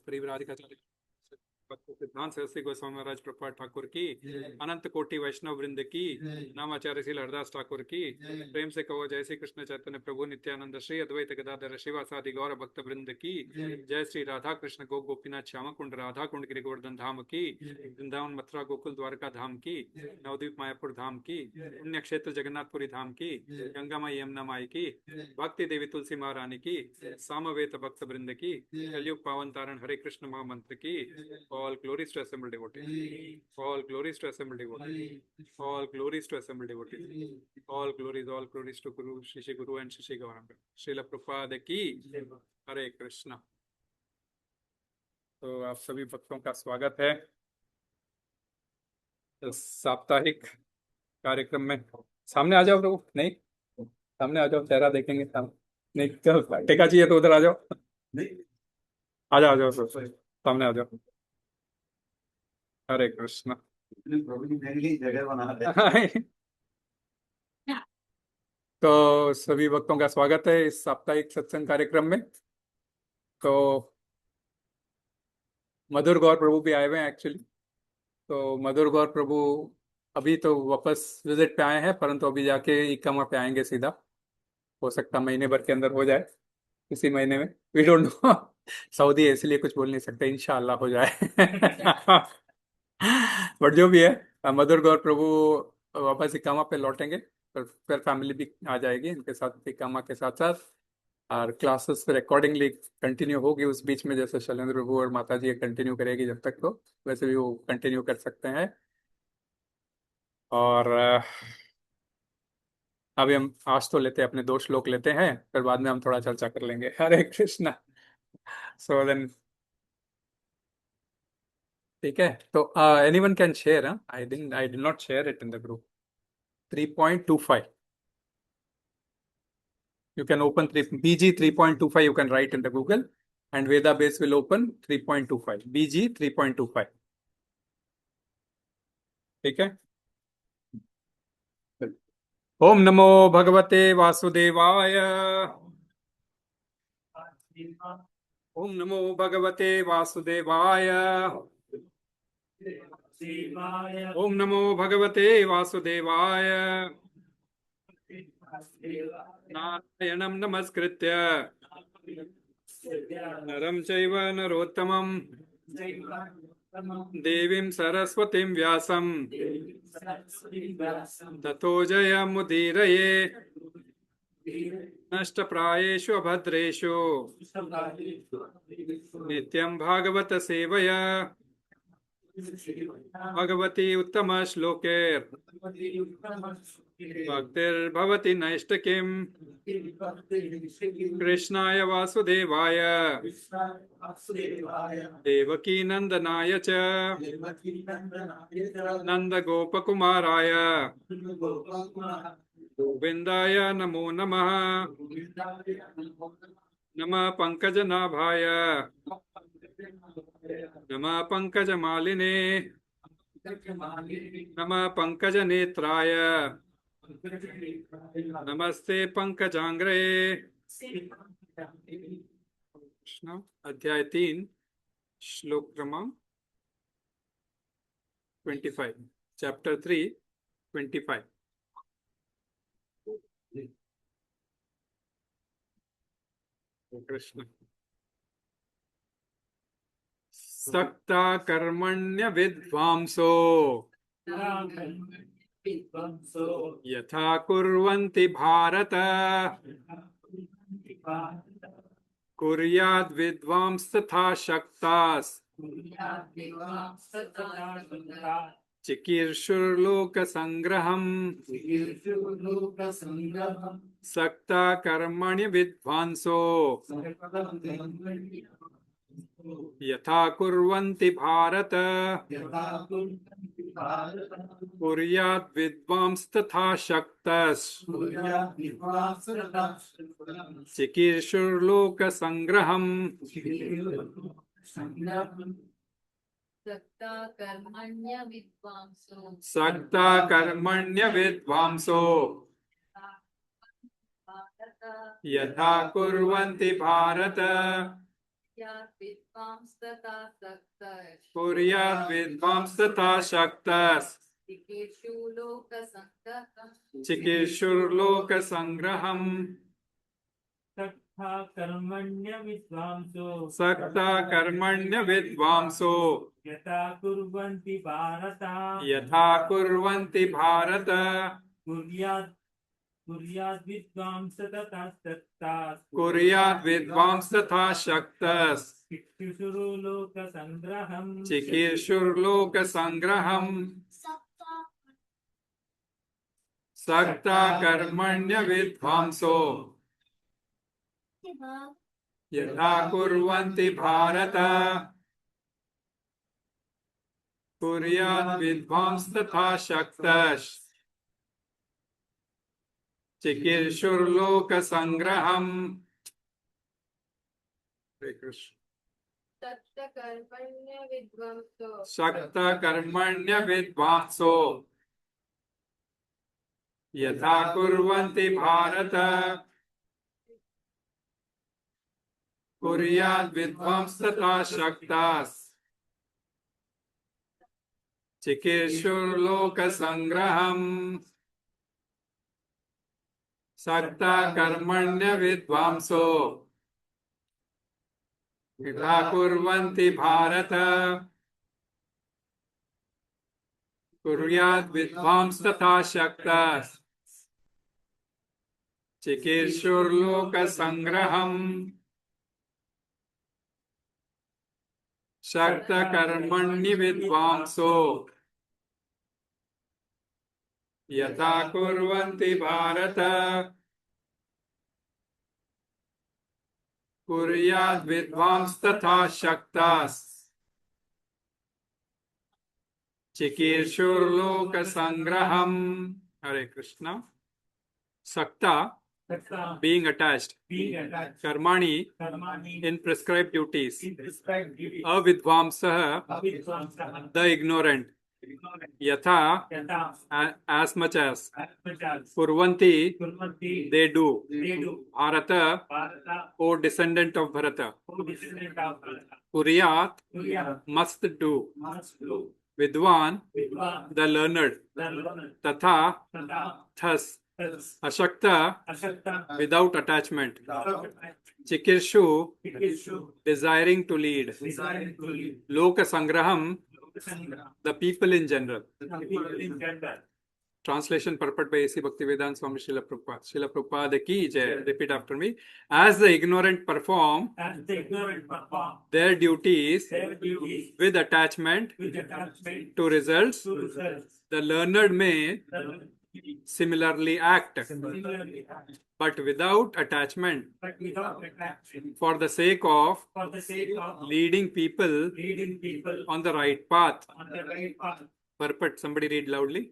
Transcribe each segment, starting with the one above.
परिव्राजकाचार्य सिद्धांत सरस्वती गोस्वामी महाराज प्रपात ठाकुर की, अनंत कोटि वैष्णव वृंद की, नामाचार्य श्री हरदास ठाकुर की, प्रेम से कहो जय श्री कृष्ण चैतन्य प्रभु नित्यानंद श्री अद्वैत गदाधर शिवासादि गौर भक्त वृंद की, जय श्री राधा कृष्ण गो गोपीनाथ श्याम कुंड राधा कुंड गिरि गोवर्धन धाम की, वृंदावन मथुरा गोकुल द्वारका धाम की, नवद्वीप मायापुर धाम की, पुण्य क्षेत्र जगन्नाथपुरी धाम की, गंगा माई यमुना माई की, भक्ति देवी तुलसी महारानी की, सामवेद भक्त वृंद की, कलयुग पावन तारण हरे कृष्ण महामंत्र की। All glories to assembled devotees. All glories to assembled devotees. All glories to assembled devotees. All glories to Guru, Shri Guru and Shri Gauranga. Srila Prabhupada की हरे कृष्णा। तो आप सभी भक्तों का स्वागत है इस साप्ताहिक कार्यक्रम में। सामने आ जाओ प्रभु। नहीं, सामने आ जाओ, चेहरा देखेंगे। सामने नहीं, चलो टेका चाहिए तो उधर आ जाओ। आ जाओ सामने आ जाओ। हरे कृष्ण। जगह बना तो सभी भक्तों का स्वागत है इस साप्ताहिक सत्संग कार्यक्रम में। तो मधुर गौर प्रभु भी आए हुए हैं एक्चुअली। तो मधुर गौर प्रभु अभी तो वापस विजिट पे आए हैं, परंतु अभी जाके इक्कामा पे आएंगे सीधा। हो सकता महीने भर के अंदर हो जाए, इसी महीने में, वी डोंट नो। सऊदी है इसलिए कुछ बोल नहीं सकते, इंशाअल्लाह हो जाए। बट जो भी है, मधुर गौर प्रभु वापस इकामा पे लौटेंगे, फिर फैमिली भी आ जाएगी इनके साथ, इकामा के साथ साथ। और क्लासेस फिर अकॉर्डिंगली कंटिन्यू होगी उस बीच में, जैसे शैलेंद्र प्रभु और माता जी कंटिन्यू करेगी जब तक, तो वैसे भी वो कंटिन्यू कर सकते हैं। और अभी हम आज तो लेते हैं, अपने 2 श्लोक लेते हैं, फिर बाद में हम थोड़ा चर्चा कर लेंगे। हरे कृष्णा। सो देन ठीक है। तो anyone can share. I did not share it in the group. 3.25 you can open BG 3.25 you can write in the Google and Veda base will open 3.25 BG 3.25। ठीक है। ओम नमो भगवते वासुदेवाय। ओम नमो भगवते वासुदेवाय। ओम नमो भगवते वासुदेवाय। नारायणं नमस्कृत्य नरं चैव नरोत्तमं देवीं सरस्वतीं व्यासं ततो जयमुदीरये नष्टप्रायेषु अभद्रेषु नित्यं भागवत सेवया भगवती उत्तम श्लोके भक्तिर्भवति नैष्टिकीम् कृष्णाय वासुदेवाय देवकी नंदनाय च नंदगोपकुमाराय गोविंदाय नमो नमः। नमः पंकजनाभाय नमः पंकजमालिने नमः पंकजनेत्राय नमस्ते पंकजांग्रे। अध्याय 3 श्लोक क्रमांक 25 चैप्टर 3 25। कृष्ण। सक्ता कर्मण्य विद्वांसो यथा कुर्वन्ति भारत कुर्याद vidvāns तथा saktāḥ cikīrṣur loka-saṅgraham saktāḥ karmaṇy vidvāṁso yathā kurvanti bhārata kuryād vidvāṁs tathāsaktaś cikīrṣur loka-saṅgraham saktāḥ vidvāṁso yathā kurvanti bhārata कुर्याद Vidwans तथा शक्तः चिकीर्षुर लोक-साṅग्रहम् saktāḥ karmaṇy vidvāṁso yathā kurvanti bhārata yathā kurvanti bhārata kuryād vidvāṁs tathāsaktaś kuryād vidvāṁs tathāsaktaś cikīrṣur loka-saṅgraham cikīrṣur loka-saṅgraham saktāḥ vidvāṁso yathā kurvanti bhārata kuryād vidvāṁs tathāsaktaś cikīrṣur loka-saṅgraham. saktāḥ yathā kurvanti bhārata kuryād vidvāṁs tathāsaktaś cikīrṣur loka-saṅgraham saktāḥ vidvāṁso yathā kurvanti bhārata kuryād vidvāṁs tathāsaktaś cikīrṣur loka-saṅgraham sarva-karmāṇi vidvāṁso yathā kurvanti bhārata kuryād vidvāṁs tathāsaktaś cikīrṣur loka-saṅgraham. Hare Krishna. Saktāḥ, being attached. Karmaṇy, in prescribed duties. Avidvāṁsah, the ignorant. Yathā, as much as. Kurvanti, they do. Bhārata, O descendant of Bharata. Kuryād, must do. Vidvān, the learned. Tathā, thus. Ashakta, without attachment. Cikīrṣur, desiring to lead. Loka-saṅgraham, the people in general. Translation purport by A.C. Bhaktivedanta Swami Srila Prabhupada. Srila Prabhupada ki jai. Repeat after me. As the ignorant perform their duties with attachment to results, the learned may similarly act, but without attachment, for the sake of leading people on the right path. Purport, somebody read loudly.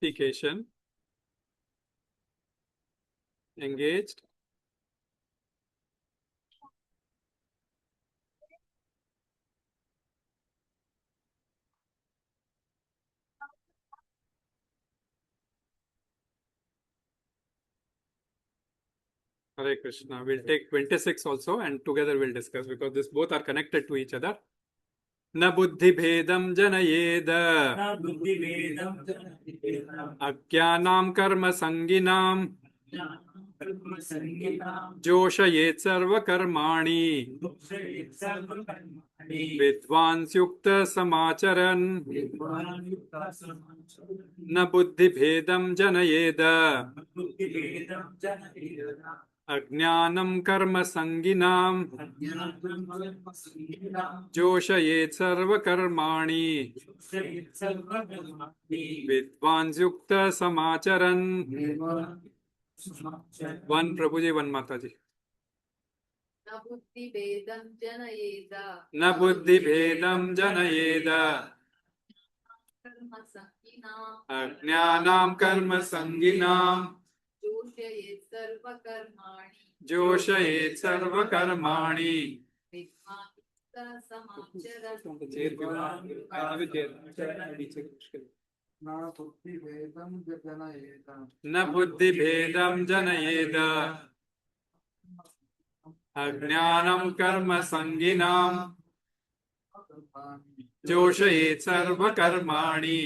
Application. Engaged. Hare Krishna. We'll take 26 also and together we'll discuss because this both are connected to each other. Na buddhi-bhedaṁ janayed ajñānāṁ karma-saṅginām joṣayet sarva-karmāṇi vidvāns yuktaḥ samācaran na buddhi-bhedaṁ janayed ajñānāṁ karma-saṅginām joṣayet sarva-karmāṇi vidvāns yuktaḥ samācaran. One Prabhuji, one Mataji. न बुद्धि-भेदं जनयेद न बुद्धि-भेदं जनयेद कर्म-saṅginām ajñānāṁ karma-saṅginām joṣayet sarva-karmāṇi joṣayet sarva-karmāṇi. vidvān samācaran न बुद्धि-भेदं जनयेद ajñānāṁ karma-saṅginām joṣayet sarva-karmāṇi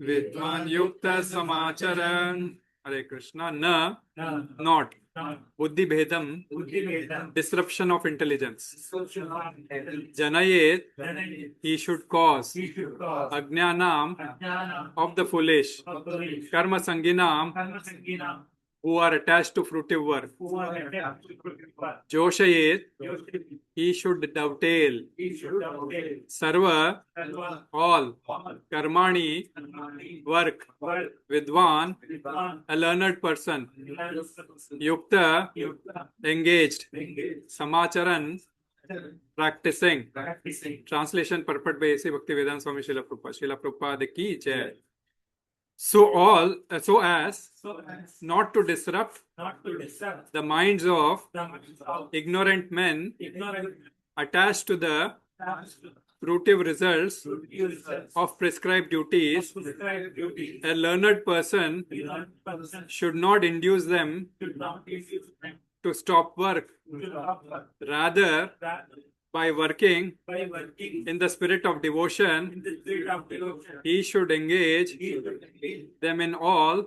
vidvān yuktaḥ samācaran. Hare Krishna. Na, not. Buddhi-bhedaṁ, disruption of intelligence. Janayed, he should cause. Ajñānāṁ, of the foolish. Karma-saṅginām, who are attached to fruitive work. Joṣayet, he should dovetail. Sarva, all. Karmaṇy, work. Vidvān, a learned person. Yuktaḥ, engaged. Samācaran, practicing. Translation purport by A.C. Bhaktivedanta Swami Srila Prabhupada. Srila Prabhupada ki jai. So as not to disrupt the minds of ignorant men attached to the fruitive results of prescribed duties, a learned person should not induce them to stop work. Rather, by working in the spirit of devotion, he should engage them in all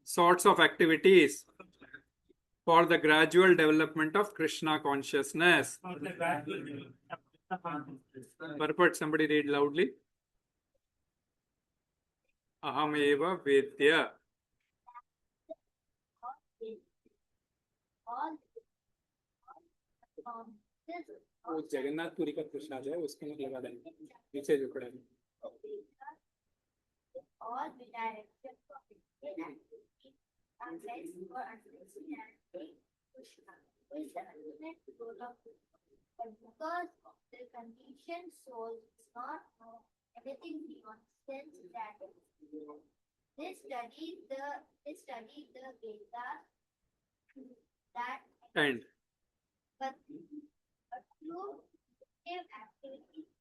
sorts of activities for the gradual development of Krishna consciousness. Purport, somebody read loudly. Aham eva vedya. वो जगन्नाथपुरी का प्रसाद है, उसके मुझे लगा देंगे पीछे जो खड़े हैं. Because the conditioned soul does not know anything beyond sense that they study the Vedas that And but through activities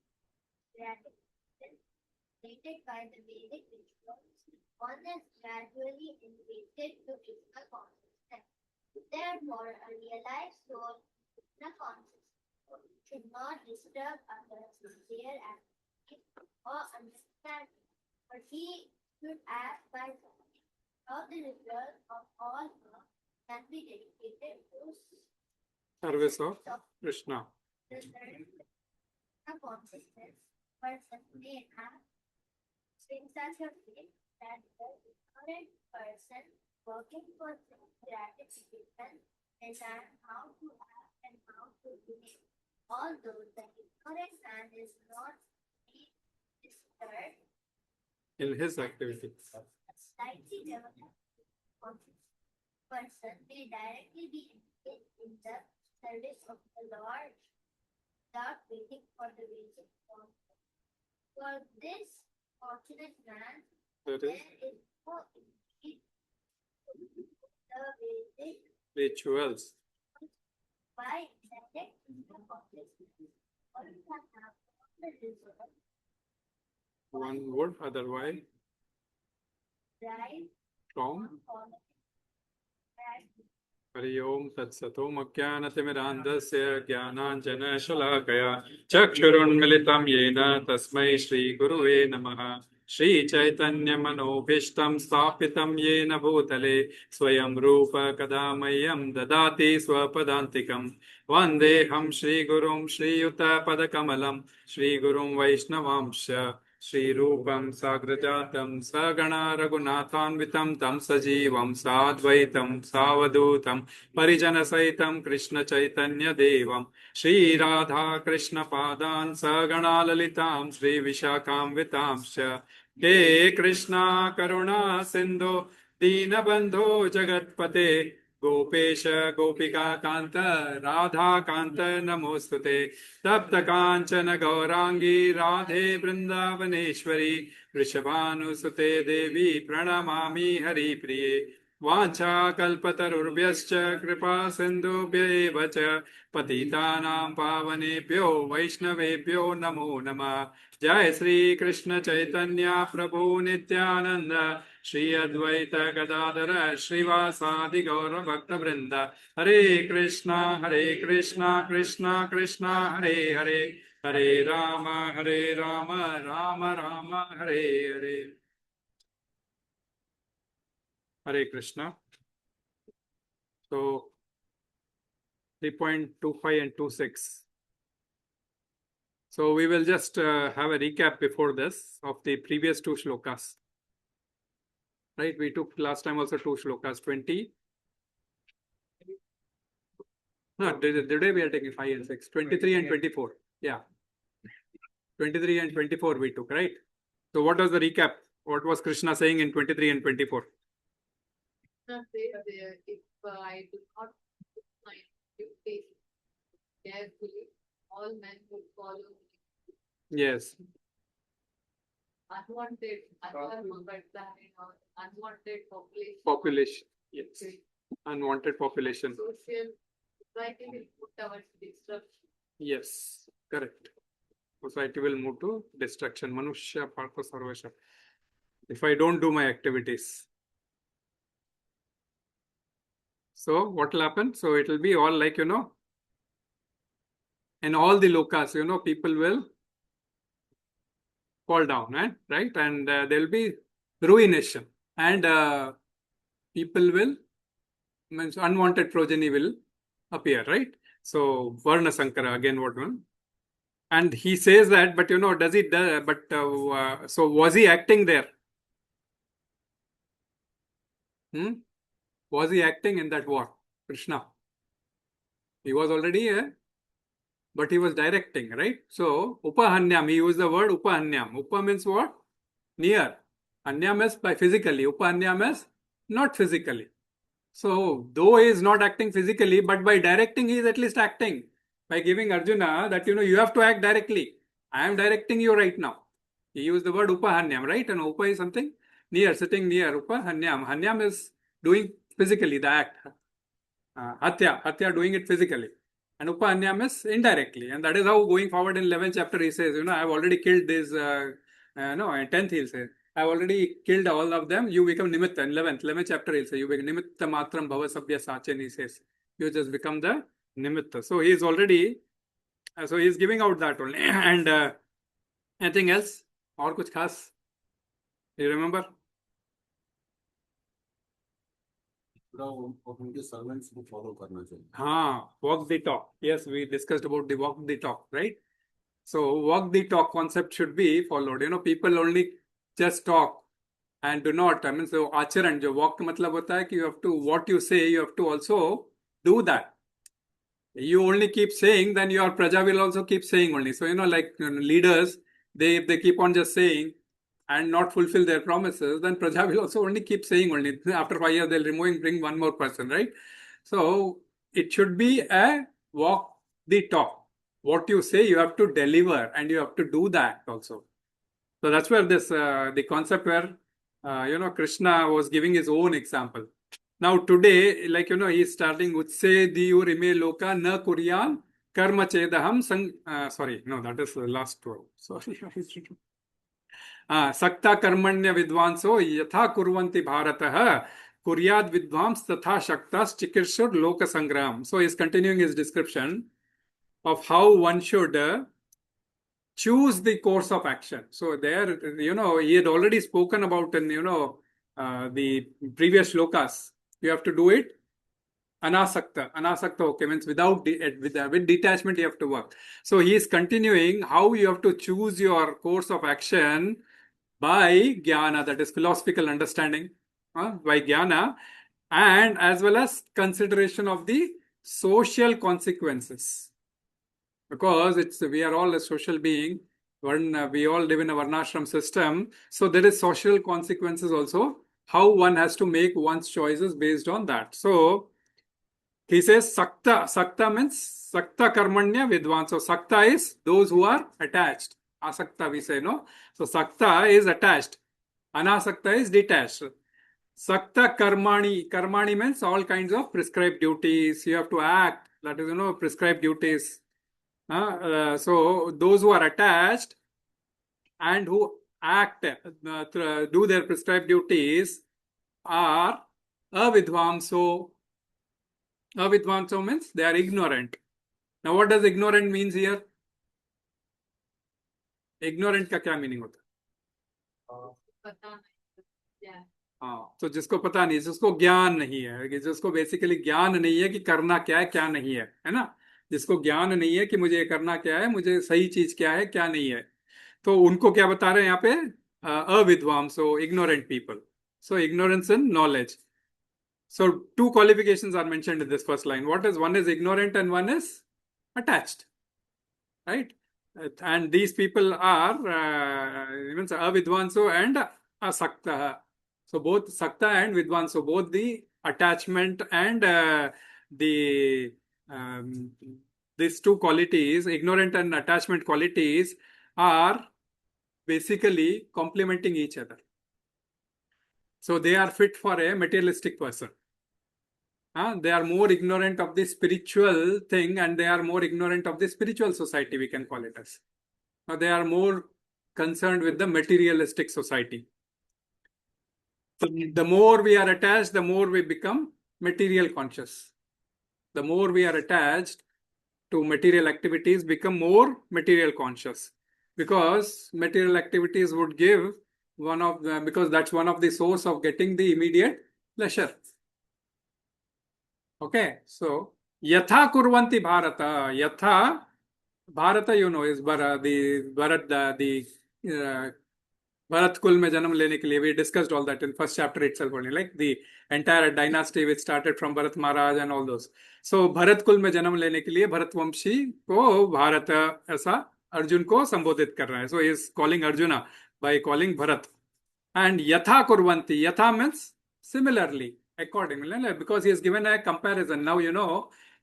related by the Vedic rituals, one is gradually elevated to Krishna consciousness. Therefore, a realized soul Krishna consciousness should not disturb others' sincere activity or understanding, but he should act by something. How the result of all work can be dedicated to service of Krishna. the Krishna consciousness, person may have in such a way that the ignorant person working for gratification understand how to act and how to behave. Although the ignorant man is not disturbed In his activity. a slightly developed person may directly be engaged in the service of the Lord without waiting for the basic concept. For this fortunate man, That there is is no need the basic rituals. by direct consciousness. Or you can have the result One would otherwise right from from Hari Om Tat Satom Ajnānatimirandasya Jnānāñjana-śalakaya Chakshurunmilitam Yena Tasmai Shri Guruve Namaha. Shri Chaitanya Manobhishtam Sthapitam Yena Bhutale Swayam Rupa Kadamayam Dadati Swapadantikam Vandeham Shri Gurum Shri Yuta Padakamalam Shri Gurum Vaishnavamsya Shri Rupam Sagrajatam Sagana Raghunathanvitam Tam Sajivam Sadvaitam Savadutam Parijana Saitam Krishna Chaitanya Devam Shri Radha Krishna Padan Sagana Lalitam Shri Vishakam Vitamsya He Krishna Karuna Sindhu दीनबन्धो जगत्पते गोपेश गोपिका कांत राधा कांत नमोस्तुते तप्त कांचन गौरांगी राधे वृंदावनेश्वरी वृषभानुसुते देवी प्रणमामि हरिप्रिये वाञ्छाकल्पतरुभ्यश्च कृपा सिन्धुभ्य एव च पतितानां पावनेभ्यो वैष्णवेभ्यो नमो नमः। जय श्री कृष्ण चैतन्य प्रभु नित्यानंद श्री अद्वैत गदाधर श्रीवासादि गौर भक्त वृंद। हरे कृष्णा कृष्णा कृष्णा हरे हरे, हरे Ram Ram Ram Hare Hare. Hare Krishna. So 3.25 and 26. So we will just have a recap before this of the previous two shlokas. Right? We took last time also two shlokas, 20. No, today we are taking 5 and 6, 23 and 24. Yeah. 23 and 24 we took, right? So what was the recap? What was Krishna saying in 23 and 24? Krishna says there, if I do not put my duty carefully, all men will follow me. Yes. Unwanted, unwanted population. Population. Yes. Unwanted population. Social society will put towards destruction. Yes. Correct. Society will move to destruction. Manushya Partha Sarvasha. If I don't do my activities. So what will happen? So it will be all like, in all the lokas, people will fall down, right? And there will be ruination. And people will, means unwanted progeny will appear, right? So Varna Sankara, again, what one? And he says that, but does it, so was he acting there? Was he acting in that war, Krishna? He was already but he was directing, right? So, upahanyam, he used the word upahanyam. Upa means what? Near. Anyam is by physically. Upahanyam is not physically. So, though he is not acting physically, but by directing, he is at least acting. By giving Arjuna that, you have to act directly. I am directing you right now. He used the word upahanyam, right? And upa is something near, sitting near. Upahanyam. Hanyam is doing physically the act. Hatya doing it physically. And upahanyam is indirectly. And that is how going forward in 11th chapter he says, I have already killed this, in 10th he'll say, I have already killed all of them, you become nimitta. In 11th chapter he'll say, you become nimitta matram bhava sabhya sachen, he says. You just become the nimitta. So he is already, so he is giving out that only. And anything else? Or kuch khas? You remember? उनके servants को follow करना चाहिए. Walk the talk. Yes, we discussed about the walk the talk, right? So walk the talk concept should be followed. People only just talk and do not. I mean, so acharan, jo walk ka matlab hota hai ki you have to, what you say, you have to also do that. You only keep saying, then your praja will also keep saying only. So, like leaders, if they keep on just saying and not fulfill their promises, then praja will also only keep saying only. After 5 years, they'll bring one more person, right? So it should be a walk the talk. What you say, you have to deliver and you have to do that also. So that's where this, the concept where, Krishna was giving his own example. Now today, like, he's starting, Utse diyu rime loka na kuryād karma-saṅginām sorry, no, that is the last one. Sorry. saktāḥ karmaṇy vidvāṁso yathā kurvanti bhārata kuryād vidvāṁs tathāsaktaś cikīrṣur loka-saṅgraham. So he's continuing his description of how one should choose the course of action. So there, he had already spoken about in, the previous shlokas. You have to do it anasakta. Anasakta, okay, means without with detachment you have to work. So he is continuing how you have to choose your course of action by jnana, that is philosophical understanding, by jnana, and as well as consideration of the social consequences. Because we are all a social being, we all live in a varnashram system, so there is social consequences also how one has to make one's choices based on that. So he says sakta means saktāḥ vidvān. So sakta is those who are attached. Asakta we say, no? So sakta is attached. Anasakta is detached. Saktāḥ karmaṇy means all kinds of prescribed duties. You have to act. That is, prescribed duties. So those who are attached and who act, do their prescribed duties are avidvāṁso. Avidvāṁso means they are ignorant. Now what does ignorant means here? Ignorant का क्या meaning होता है? पता नहीं, yeah. हाँ, तो जिसको पता नहीं, जिसको ज्ञान नहीं है, जिसको बेसिकली ज्ञान नहीं है कि करना क्या है क्या नहीं है ना? जिसको ज्ञान नहीं है कि मुझे ये करना क्या है, मुझे सही चीज क्या है क्या नहीं है, तो उनको क्या बता रहे हैं यहाँ पे? अविद्वांसो, ignorant people. So ignorance in knowledge. So two qualifications are mentioned in this first line. One is ignorant and one is attached, right? And these people are means avidvāṁso and asaktāḥ. So both sakta and vidvān, both the attachment and these two qualities, ignorant and attachment qualities, are basically complementing each other. So they are fit for a materialistic person. They are more ignorant of the spiritual thing and they are more ignorant of the spiritual society, we can call it as. Now they are more concerned with the materialistic society. So the more we are attached, the more we become material conscious. The more we are attached to material activities, become more material conscious. Because material activities would give because that's one of the source of getting the immediate pleasure. Okay, so yathā kurvanti bhārata. Yathā, bhārata, is the Bharat Kul mein janam lene ke liye. We discussed all that in first chapter itself only, like the entire dynasty which started from Bharat Maharaj and all those. So Bharat Kul mein janam lene ke liye Bharatvamshi ko Bharata aisa Arjun ko sambodhit kar raha hai. So he is calling Arjuna by calling Bharat. And yathā kurvanti. Yathā means similarly, accordingly, because he has given a comparison. Now he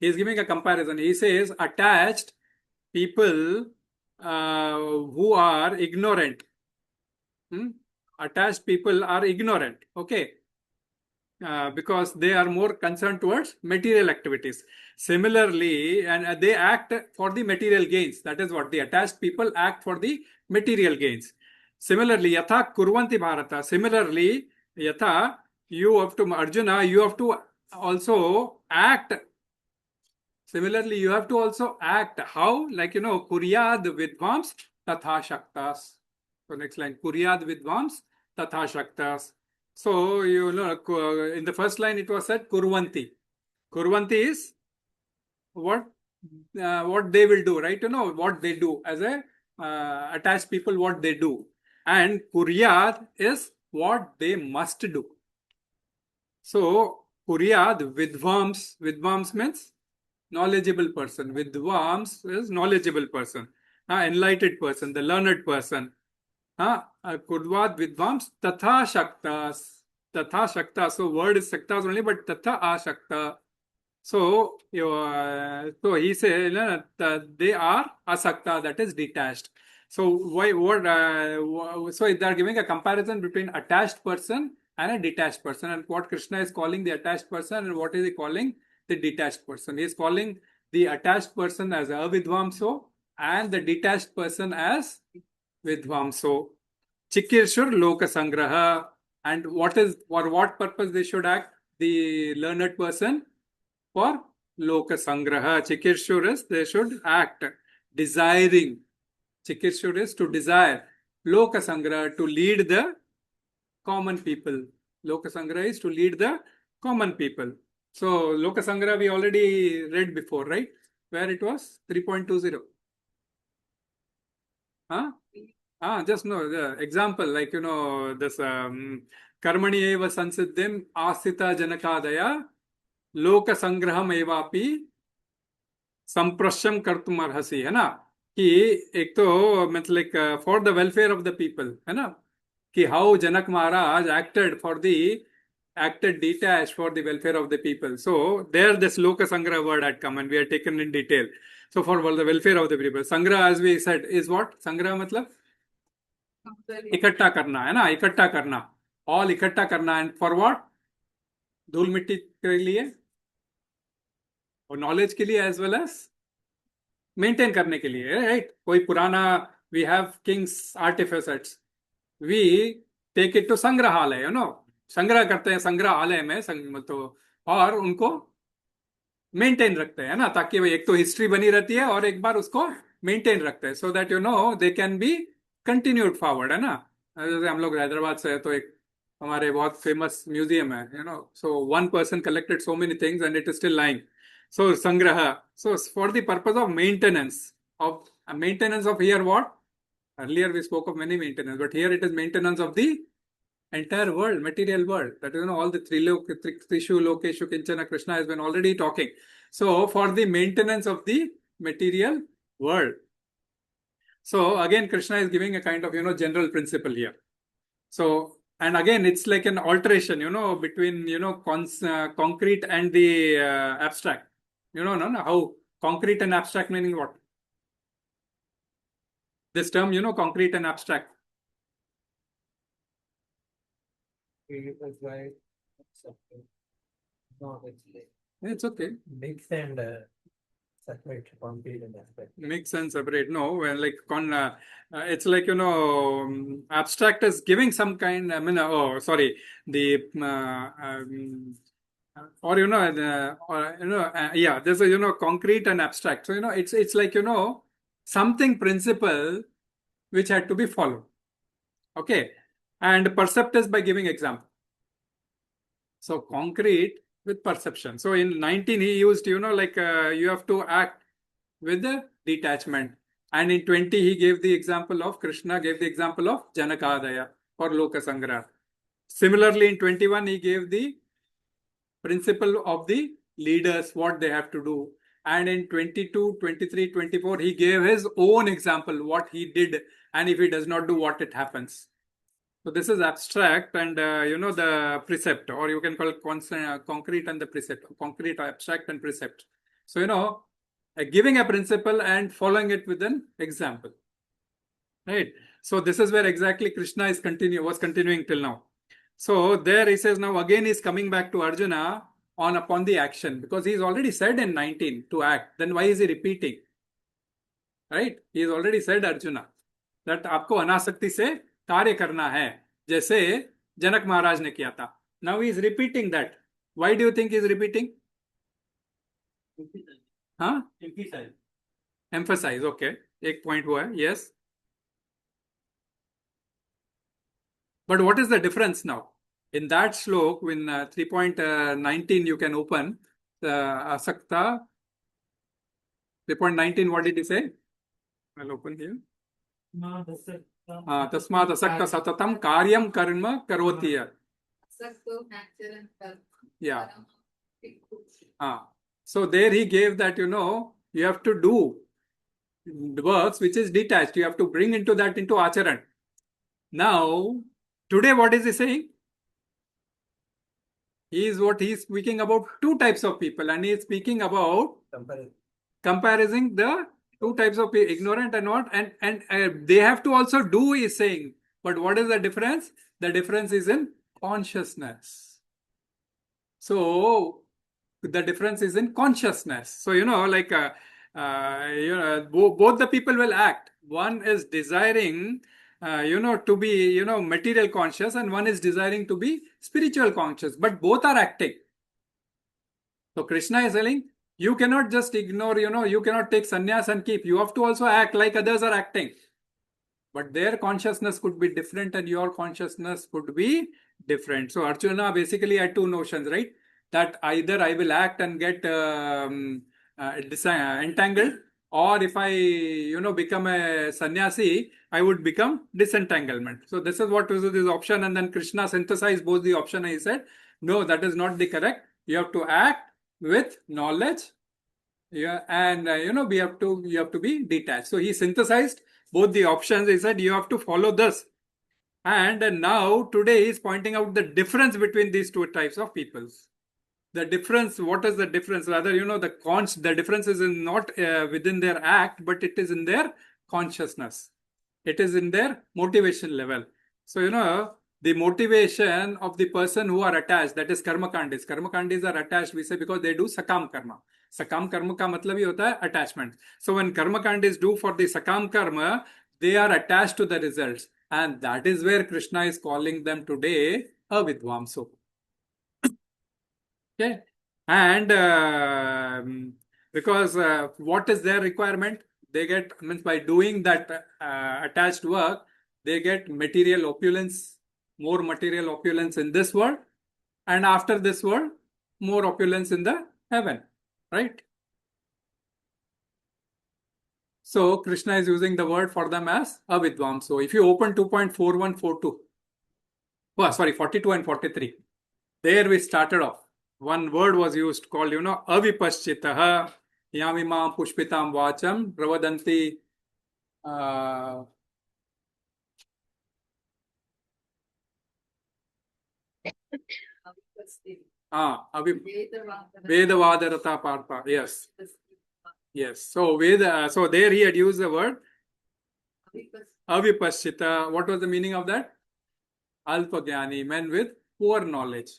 is giving a comparison. He says attached people who are ignorant. Attached people are ignorant, okay, because they are more concerned towards material activities. Similarly, and they act for the material gains. That is what the attached people act for the material gains. Similarly, yathā kurvanti bhārata. Similarly, yathā, you have to, Arjuna, you have to also act. Similarly, you have to also act. How? Like, kuryād vidvāṁs tathāsaktaś. So next line, kuryād vidvāṁs tathāsaktaś. So, in the first line it was said kurvanti. Kurvanti is what they will do, right? What they do as a attached people, what they do. And kuryād is what they must do. So, kuryād vidvāṁs. Vidvāṁs means knowledgeable person. Vidvāṁs is knowledgeable person, enlightened person, the learned person. Kurvad vidvāṁs tathāsaktaś. Tathāsaktaś. So word is saktaś only, but tathāsaktaś. So he says they are asakta, that is detached. So so they are giving a comparison between attached person and a detached person, and what Krishna is calling the attached person and what is he calling the detached person. He is calling the attached person as avidvāṁso and the detached person as vidvāṁso. Cikīrṣur loka-saṅgraham. And for what purpose they should act? The learned person? For loka-saṅgraham. Cikīrṣur is they should act desiring. Cikīrṣur is to desire. Loka-saṅgraham, to lead the common people. Loka-saṅgraham is to lead the common people. So loka-saṅgraham we already read before, right? Where it was? 3.20. Just the example, like this karmaṇy eva sansiddhim asthita janakādaya loka-saṅgraham evapi samprashyam kartum arhasi, है ना? कि एक तो मतलब for the welfare of the people, है ना, कि how Janak Maharaj acted detached for the welfare of the people. So there this loka-saṅgrah word had come and we had taken in detail. So for the welfare of the people. Sangrah, as we said, is what? Sangrah matlab? इकट्ठा करना है ना, इकट्ठा करना, all इकट्ठा करना, and for what? धूल मिट्टी के लिए और नॉलेज के लिए एज वेल एज मेंटेन करने के लिए, राइट? कोई पुराना, we have kings artifacts, we take it to संग्रहालय, यू नो, संग्रह करते हैं संग्रहालय में तो, और उनको मेंटेन रखते हैं ना, ताकि वो एक तो हिस्ट्री बनी रहती है और एक बार उसको मेंटेन रखते हैं, so that you know they can be continued forward, है ना? जैसे हम लोग हैदराबाद से है तो एक हमारे बहुत फेमस म्यूजियम है, you know, so one person collected so many things and it is still lying. So sangraha, so for the purpose of maintenance of here what? Earlier we spoke of many maintenance, but here it is maintenance of the entire world, material world. That is, you know, all the trishu lokeshu kinchana Krishna has been already talking. So for the maintenance of the material world. So again Krishna is giving a kind of, you know, general principle here. So, and again it's like an alteration, you know, between, you know, concrete and the abstract. You know, no, how concrete and abstract meaning what? This term, you know, concrete and abstract. It's okay. Mix and separate, concrete and abstract. Mix and separate. No, well, like it's like, you know, abstract is giving some kind. I mean, oh, sorry, the. Or you know, yeah, there's a, you know, concrete and abstract. So you know, it's like, you know, something principle which had to be followed. Okay, and percept is by giving example. So concrete with perception. So in 19 he used, you know, like you have to act with the detachment, and in 20 he gave the example of, Krishna gave the example of Janakadaya or loka-saṅgraham. Similarly in 21 he gave the principle of the leaders, what they have to do. And in 22, 23, 24, he gave his own example, what he did, and if he does not do, what it happens. So this is abstract and, you know, the precept, or you can call it concrete and the precept, concrete, abstract and precept. So, you know, giving a principle and following it with an example, right? So this is where exactly Krishna was continuing till now. So there he says, now again he's coming back to Arjuna upon the action, because he's already said in 19 to act. Then why is he repeating? Right? He's already said, Arjuna, that आपको अनासक्ति से कार्य करना है, जैसे जनक महाराज ने किया था. Now he is repeating that. Why do you think he is repeating? Huh? Emphasize. Okay. एक point हुआ है. Yes. But what is the difference now? In that slok, in 3.19, you can open saktāḥ. 3.19, what did he say? I'll open here. Tasmāt asakta satatam karyam karma karoti. Yeah. So there he gave that, you know, you have to do the works which is detached. You have to bring into acharan. Now, today, what is he saying? He is speaking about two types of people, and he is speaking about comparing the two types of people, ignorant and what, and they have to also do, he is saying. But what is the difference? The difference is in consciousness. So the difference is in consciousness. So, you know, like you know, both the people will act. One is desiring, you know, to be, you know, material conscious, and one is desiring to be spiritual conscious, but both are acting. So Krishna is telling, you cannot just ignore, you know, you cannot take sannyas and keep. You have to also act like others are acting. But their consciousness could be different and your consciousness could be different. So Arjuna basically had two notions, right? That either I will act and get entangled, or if I, you know, become a sannyasi, I would become disentanglement. So this is what was this option, and then Krishna synthesized both the option and he said, no, that is not the correct. You have to act with knowledge, yeah, and you know, you have to be detached. So he synthesized both the options. He said you have to follow this. And now today he is pointing out the difference between these two types of peoples. The difference, what is the difference? Rather, the difference is not within their act, but it is in their consciousness. It is in their motivation level. So, the motivation of the person who are attached, that is karma-kandis. Karma-kandis are attached, we say, because they do sakam karma. Sakam karma ka matlab hi hota hai attachment. So when karma-kandis do for the sakam karma, they are attached to the results. And that is where Krishna is calling them today avidvāṁso. Okay. And because what is their requirement? They get, means by doing that attached work, they get material opulence, more material opulence in this world, and after this world, more opulence in the heaven, right? So Krishna is using the word for them as avidvāṁso. So if you open 2.4142, 42 and 43, there we started off. One word was used called, avipaschitaha yamimam pushpitam vacham pravadanti Vedavadarata Partha. Yes. Yes. So so there he had used the word avipaschita. What was the meaning of that? Alpagyani, men with poor knowledge.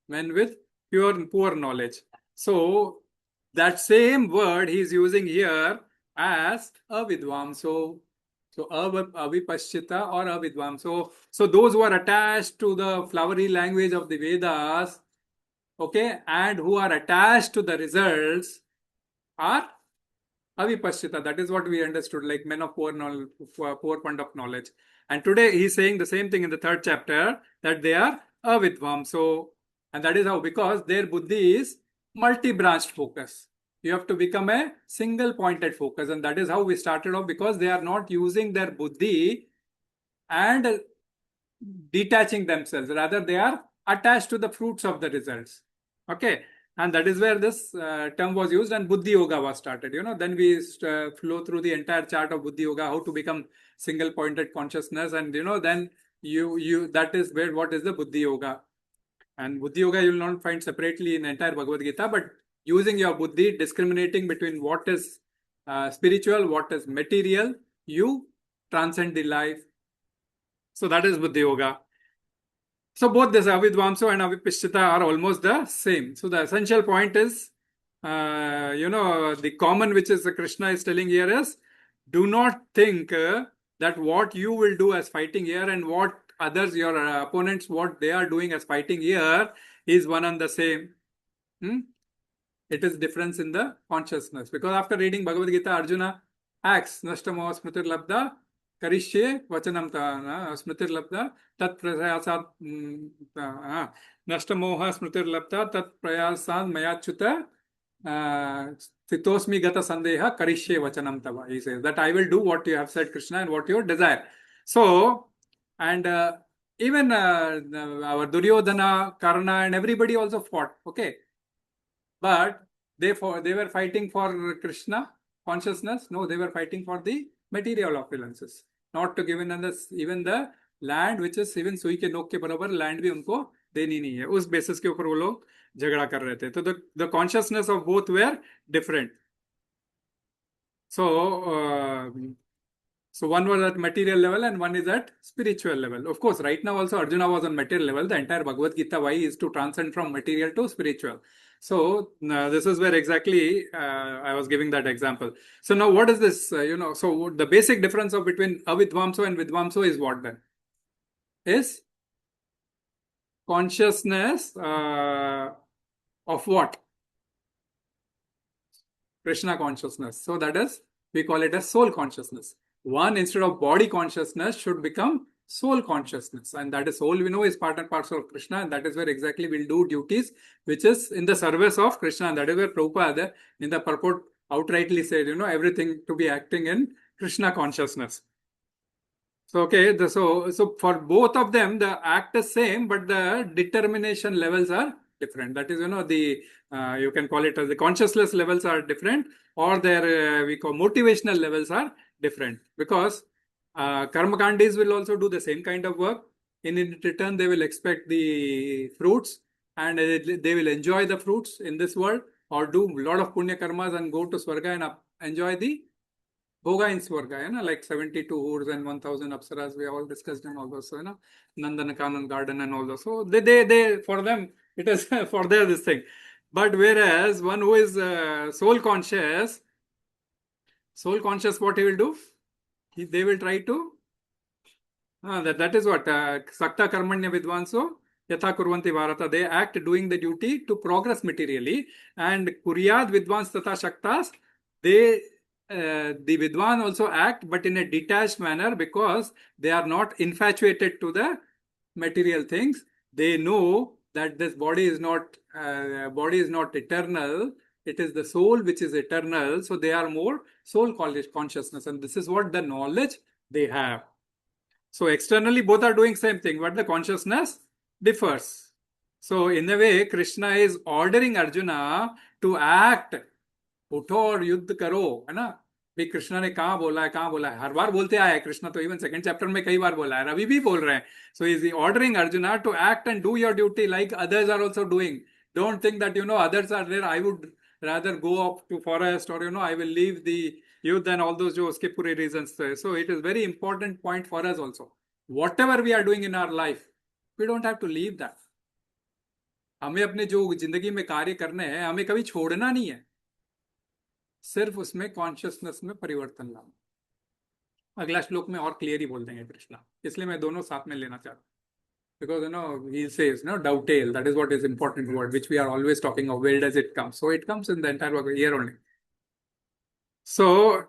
Men with poor knowledge. So that same word he is using here as avidvāṁso. So avipaschita or avidvāṁso. So those who are attached to the flowery language of the Vedas, okay, and who are attached to the results are avipaschita. That is what we understood, like men of poor knowledge, poor fund of knowledge. And today he is saying the same thing in the 3rd chapter, that they are avidvāṁso. And that is how, because their buddhi is multi-branched focus. You have to become a single pointed focus. And that is how we started off, because they are not using their buddhi and detaching themselves. Rather, they are attached to the fruits of the results. Okay. And that is where this term was used, and buddhi yoga was started. Then we flow through the entire chart of buddhi yoga, how to become single pointed consciousness. And then that is where, what is the buddhi yoga? And buddhi yoga you will not find separately in the entire Bhagavad Gita, but using your buddhi, discriminating between what is spiritual, what is material, you transcend the life. So that is buddhi yoga. So both this avidvāṁso and avipaschita are almost the same. So the essential point is, the common which is Krishna is telling here is, do not think that what you will do as fighting here and what others, your opponents, what they are doing as fighting here is one and the same. It is difference in the consciousness. Because after reading Bhagavad Gita, Arjuna asks, Nashtamoha smritir labdha karishye vachanam smritir labdha tat prayasad Nashtamoha smritir labdha tat prayasad mayachyuta Sitosmi gata sandeha karishye vachanam tava. He says that I will do what you have said, Krishna, and what you desire. So, and even our Duryodhana, Karna, and everybody also fought. Okay. But they were fighting for Krishna consciousness. No, they were fighting for the material opulences. Not to give even the land, which is even सुई के नोक के बराबर land भी उनको देनी नहीं है. उस basis के ऊपर वो लोग झगड़ा कर रहे थे. तो the consciousness of both were different. So one was at material level and one is at spiritual level. Of course, right now also Arjuna was on material level. The entire Bhagavad Gita why is to transcend from material to spiritual. So this is where exactly I was giving that example. So now what is this? So the basic difference between avidvāṁso and vidvāṁso is what then? Is consciousness of what? Krishna consciousness. So that is, we call it as soul consciousness. One, instead of body consciousness, should become soul consciousness. And that is soul, we know, is part and parcel of Krishna. And that is where exactly we'll do duties, which is in the service of Krishna. And that is where Prabhupada, in the purport, outrightly said, everything to be acting in Krishna consciousness. So, okay, so for both of them, the act is same, but the determination levels are different. That is, you can call it as the consciousness levels are different, or their we call motivational levels are different, because Karma-kaṇḍis will also do the same kind of work. In return, they will expect the fruits, and they will enjoy the fruits in this world, or do a lot of punya karmas and go to Swarga and enjoy the bhoga in Swarga, like 72 hoods and 1000 apsaras. We all discussed and all those, Nandana garden and all those. So they for them, it is for their this thing. But whereas one who is soul conscious, what he will do? They will try to, that is what, saktāḥ karmaṇy vidvāṁso yathā kurvanti bhārata. They act doing the duty to progress materially, and kuryād vidvāns tathāsaktaś. The vidvān also act, but in a detached manner, because they are not infatuated to the material things. They know that this body is not eternal. It is the soul which is eternal. So they are more soul consciousness, and this is what the knowledge they have. So externally both are doing same thing, but the consciousness differs. So in a way, Krishna is ordering Arjuna to act. उठो और युद्ध करो, है ना? भी कृष्णा ने कहाँ बोला है, हर बार बोलते आया है कृष्णा, तो इवन सेकंड चैप्टर में कई बार बोला है, अभी भी बोल रहे हैं. So is he ordering Arjuna to act and do your duty like others are also doing. Don't think that others are there, I would rather go up to forest, or I will leave the youth and all those जो उसके पूरे reasons थे. So it is very important point for us also. Whatever we are doing in our life, we don't have to leave that. हमें अपने जो जिंदगी में कार्य करने हैं, हमें कभी छोड़ना नहीं है, सिर्फ उसमें कॉन्शियसनेस में परिवर्तन लाना. अगला श्लोक में और क्लियर ही बोल देंगे कृष्णा, इसलिए मैं दोनों साथ में लेना चाहता हूँ. Because he says dovetail, that is what is important word which we are always talking of. Where does it come? So it comes in the entire year only. So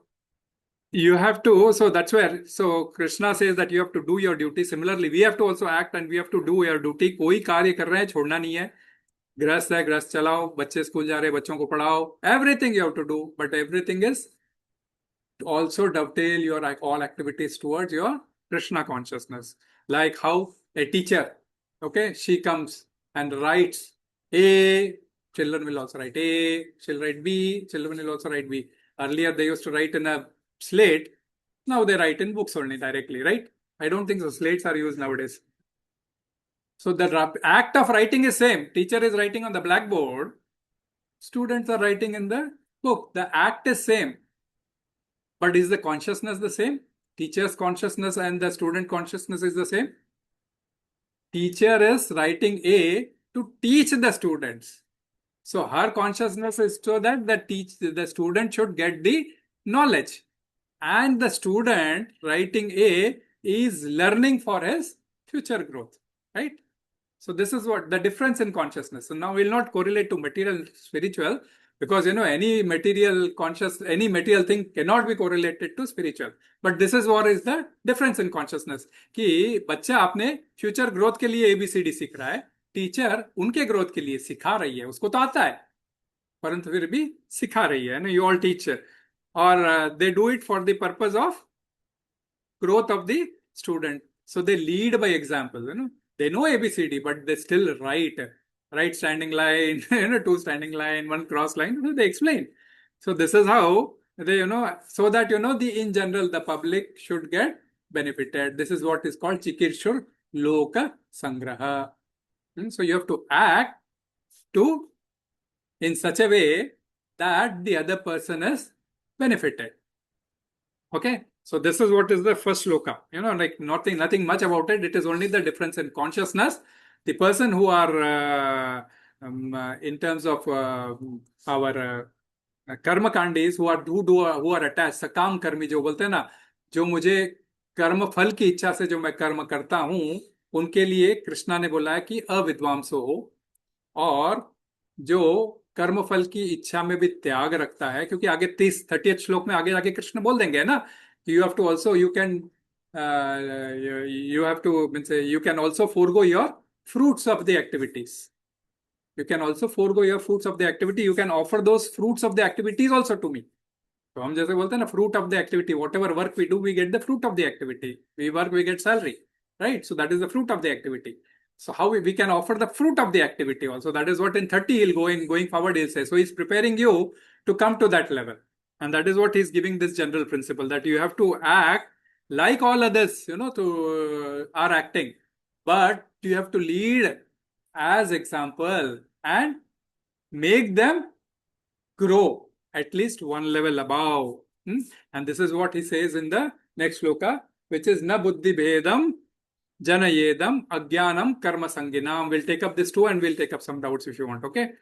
you have to, so that's where, so Krishna says that you have to do your duty. Similarly, we have to also act and we have to do your duty. कोई कार्य कर रहे हैं छोड़ना नहीं है. गृहस्थ है, गृहस्थ चलाओ, बच्चे स्कूल जा रहे हैं, बच्चों को पढ़ाओ. Everything you have to do, but everything is to also dovetail your all activities towards your Krishna consciousness. Like how a teacher, okay, she comes and writes A, children will also write A, she'll write B, children will also write B. Earlier they used to write in a slate, now they write in books only directly, right? I don't think so slates are used nowadays. So the act of writing is same. Teacher is writing on the blackboard, students are writing in the book. The act is same. But is the consciousness the same? Teacher's consciousness and the student consciousness is the same. Teacher is writing A to teach the students. So her consciousness is so that the student should get the knowledge. And the student writing A is learning for his future growth. Right? So this is what the difference in consciousness. So now we'll not correlate to material spiritual, because any material thing cannot be correlated to spiritual. But this is what is the difference in consciousness. कि बच्चा अपने future growth के लिए ABCD सीख रहा है, teacher उनके growth के लिए सिखा रही है, उसको तो आता है, परंतु फिर भी सिखा रही है. You all teach, or they do it for the purpose of growth of the student. So they lead by example. They know ABCD, but they still write standing line, two standing line, one cross line. They explain. So this is how they, so that in general the public should get benefited. This is what is called cikīrṣur, loka-saṅgraham. So you have to act in such a way that the other person is benefited. Okay. So this is what is the first loka. Like nothing much about it. It is only the difference in consciousness. The person who are in terms of our karma-kaṇḍis, who are attached, सकाम कर्मी जो बोलते हैं ना, जो मुझे कर्म फल की इच्छा से जो मैं कर्म करता हूँ, उनके लिए कृष्णा ने बोला है कि अविद्वांसो हो, और जो कर्म फल की इच्छा में भी त्याग रखता है, क्योंकि आगे 30th श्लोक में आगे जाके कृष्ण बोल देंगे ना, you have to also, you can also forego your fruits of the activities. You can also forego your fruits of the activity. You can offer those fruits of the activities also to me. So हम जैसे बोलते हैं ना, fruit of the activity. Whatever work we do, we get the fruit of the activity. We work, we get salary, right? So that is the fruit of the activity. So how we can offer the fruit of the activity also. That is what in 30 he'll going forward he'll say. So he's preparing you to come to that level. And that is what he's giving this general principle, that you have to act like all others, to are acting, but you have to lead as example and make them grow at least one level above. And this is what he says in the next sloka, which is na buddhi-bhedaṁ janayedam ajñānāṁ karma-saṅginām. We'll take up this too and we'll take up some doubts if you want. Okay.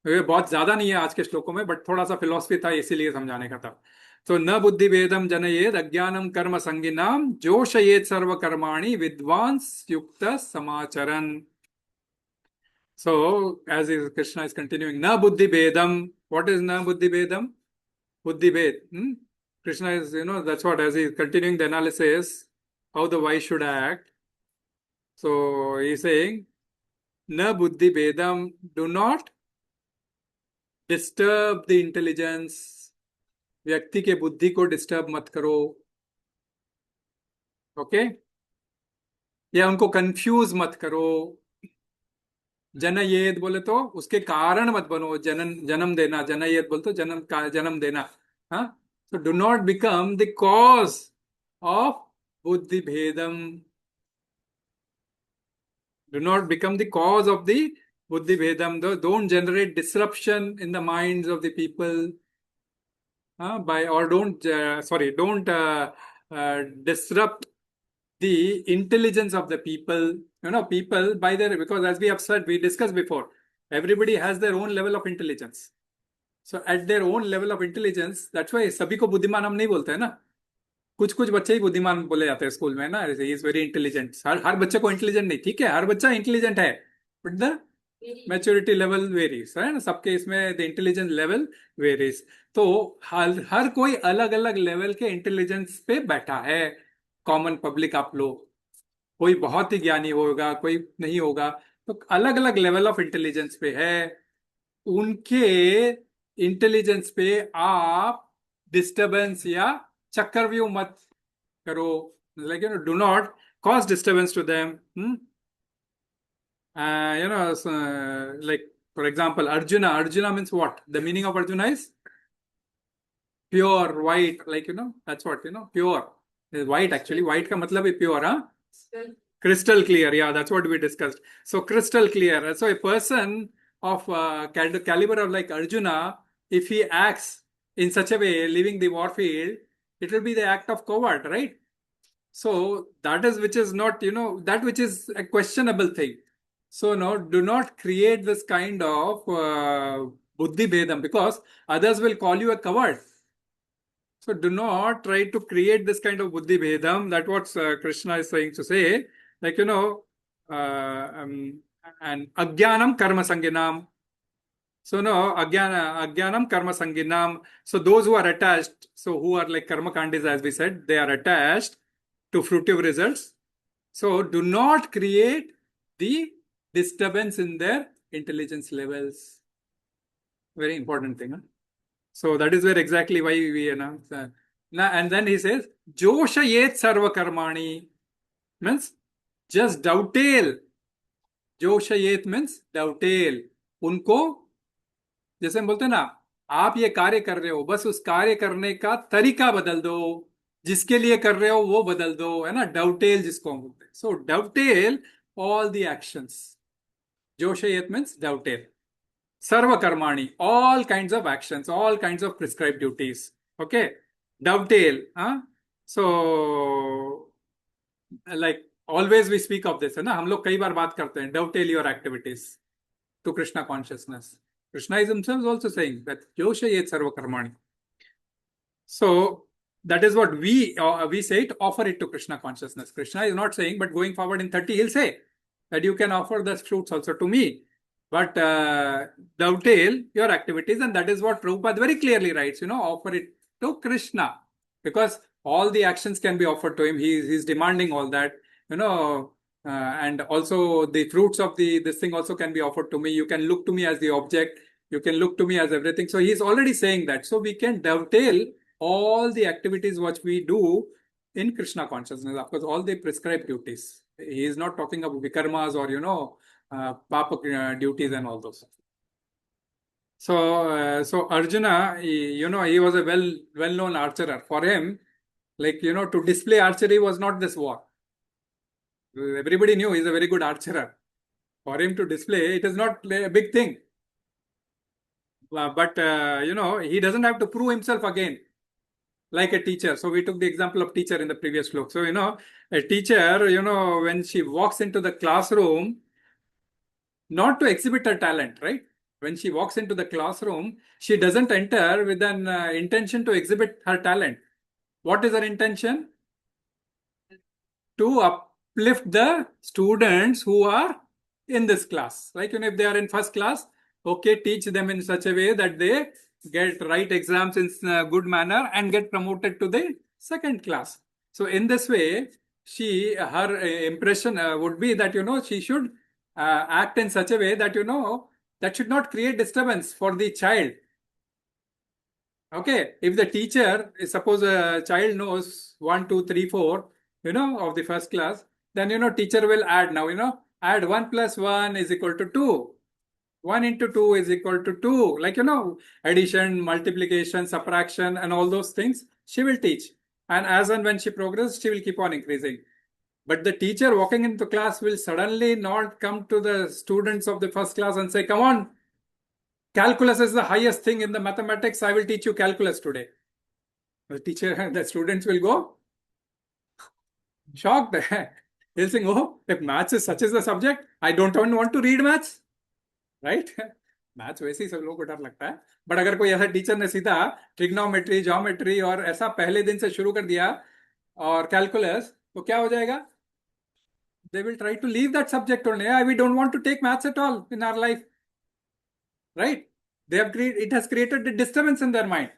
ये बहुत ज्यादा नहीं है आज के श्लोकों में, but थोड़ा सा फिलॉसफी था इसीलिए समझाने का था. तो न बुद्धि-भेदं जनयेद अज्ञानं कर्म-saṅginām joṣayet sarva-karmāṇi vidvāns yuktaḥ samācaran. So, as Krishna is continuing, na buddhi-bhedaṁ. What is na buddhi-bhedaṁ? Buddhi-bhed. Krishna is, that's what, as he is continuing the analysis, how the wise should act. So, he is saying, na buddhi-bhedaṁ, do not disturb the intelligence. व्यक्ति के बुद्धि को disturb मत करो. Okay, या उनको confuse मत करो. janayed बोले तो उसके कारण मत बनो. जन्म देना, janayed बोले तो जन्म देना. हाँ, so do not become the cause of buddhi-bhedaṁ. Do not become the cause of the buddhi-bhedaṁ. Don't generate disruption in the minds of the people. Don't disrupt the intelligence of the people. People by their, because as we have said, we discussed before, everybody has their own level of intelligence. So at their own level of intelligence, that's why सभी को बुद्धिमान हम नहीं बोलते हैं ना. कुछ बच्चे ही बुद्धिमान बोले जाते हैं स्कूल में ना. He is very intelligent. हर बच्चे को इंटेलिजेंट नहीं, ठीक है, हर बच्चा इंटेलिजेंट है, but the maturity level varies, है ना. सबके इसमें the intelligence level varies. तो हर कोई अलग अलग लेवल के इंटेलिजेंस पे बैठा है. कॉमन पब्लिक आप लोग, कोई बहुत ही ज्ञानी होगा, कोई नहीं होगा, तो अलग अलग लेवल ऑफ इंटेलिजेंस पे है. उनके इंटेलिजेंस पे आप डिस्टर्बेंस या चक्रव्यूह मत करो. Like do not cause disturbance to them. Like for example, Arjuna means what? The meaning of Arjuna is pure, white, like, that's what, pure. White, actually, white ka matlab is pure, huh? Crystal clear, yeah, that's what we discussed. So crystal clear. So a person of caliber of like Arjuna, if he acts in such a way, leaving the war field, it will be the act of coward, right? So that is which is not, that which is a questionable thing. So no, do not create this kind of buddhi-bhedaṁ, because others will call you a coward. So do not try to create this kind of buddhi-bhedaṁ. That's what Krishna is saying to say. Like, and ajñānāṁ karma-saṅginām. So no, ajñānāṁ karma-saṅginām. So those who are attached, so who are like karma-kandis, as we said, they are attached to fruitive results. So do not create the disturbance in their intelligence levels. Very important thing. Huh? So that is where exactly why we announce. And then he says, joṣayet sarva-karmāṇi means just dovetail. joṣayet means dovetail. उनको जैसे हम बोलते हैं ना, आप ये कार्य कर रहे हो, बस उस कार्य करने का तरीका बदल दो, जिसके लिए कर रहे हो वो बदल दो, है ना. dovetail जिसको हम बोलते हैं. So dovetail all the actions. joṣayet means dovetail. sarva-karmāṇi, all kinds of actions, all kinds of prescribed duties. Okay, dovetail. So, like always we speak of this, है ना. हम लोग कई बार बात करते हैं, dovetail your activities to Krishna consciousness. Krishna is himself also saying that joṣayet sarva-karmāṇi. So that is what we say it, offer it to Krishna consciousness. Krishna is not saying, but going forward in 30, he'll say that you can offer the fruits also to me. But dovetail your activities, and that is what Prabhupada very clearly writes, offer it to Krishna, because all the actions can be offered to him. He is demanding all that, and also the fruits of this thing also can be offered to me. You can look to me as the object. You can look to me as everything. So he is already saying that. So we can dovetail all the activities which we do in Krishna consciousness, of course, all the prescribed duties. He is not talking about vikarmas or, papa duties and all those. So Arjuna, he was a well-known archer. For him, Like, to display archery was not this war. Everybody knew he's a very good archer. For him to display, it is not a big thing. But, he doesn't have to prove himself again, like a teacher. So we took the example of teacher in the previous slok. So, a teacher, when she walks into the classroom, not to exhibit her talent, right? When she walks into the classroom, she doesn't enter with an intention to exhibit her talent. What is her intention? To uplift the students who are in this class. Like, if they are in first class, okay, teach them in such a way that they write exams in a good manner and get promoted to the second class. So in this way, her impression would be that, she should act in such a way that, that should not create disturbance for the child. Okay, if the teacher, suppose a child knows 1, 2, 3, 4, of the first class, then, teacher will add now, add 1 plus 1 is equal to 2. 1 into 2 is equal to 2. Like, addition, multiplication, subtraction, and all those things she will teach. And as and when she progresses, she will keep on increasing. But the teacher walking into class will suddenly not come to the students of the first class and say, come on, calculus is the highest thing in the mathematics. I will teach you calculus today. The students will go shocked. They'll think, oh, if maths is such as the subject, I don't even want to read maths. Right? Maths वैसे ही सब लोगों को डर लगता है. But अगर कोई ऐसा टीचर ने सीधा ट्रिग्नोमेट्री, ज्योमेट्री और ऐसा पहले दिन से शुरू कर दिया और कैलकुलस, तो क्या हो जाएगा? They will try to leave that subject only. We don't want to take maths at all in our life. Right? It has created a disturbance in their mind.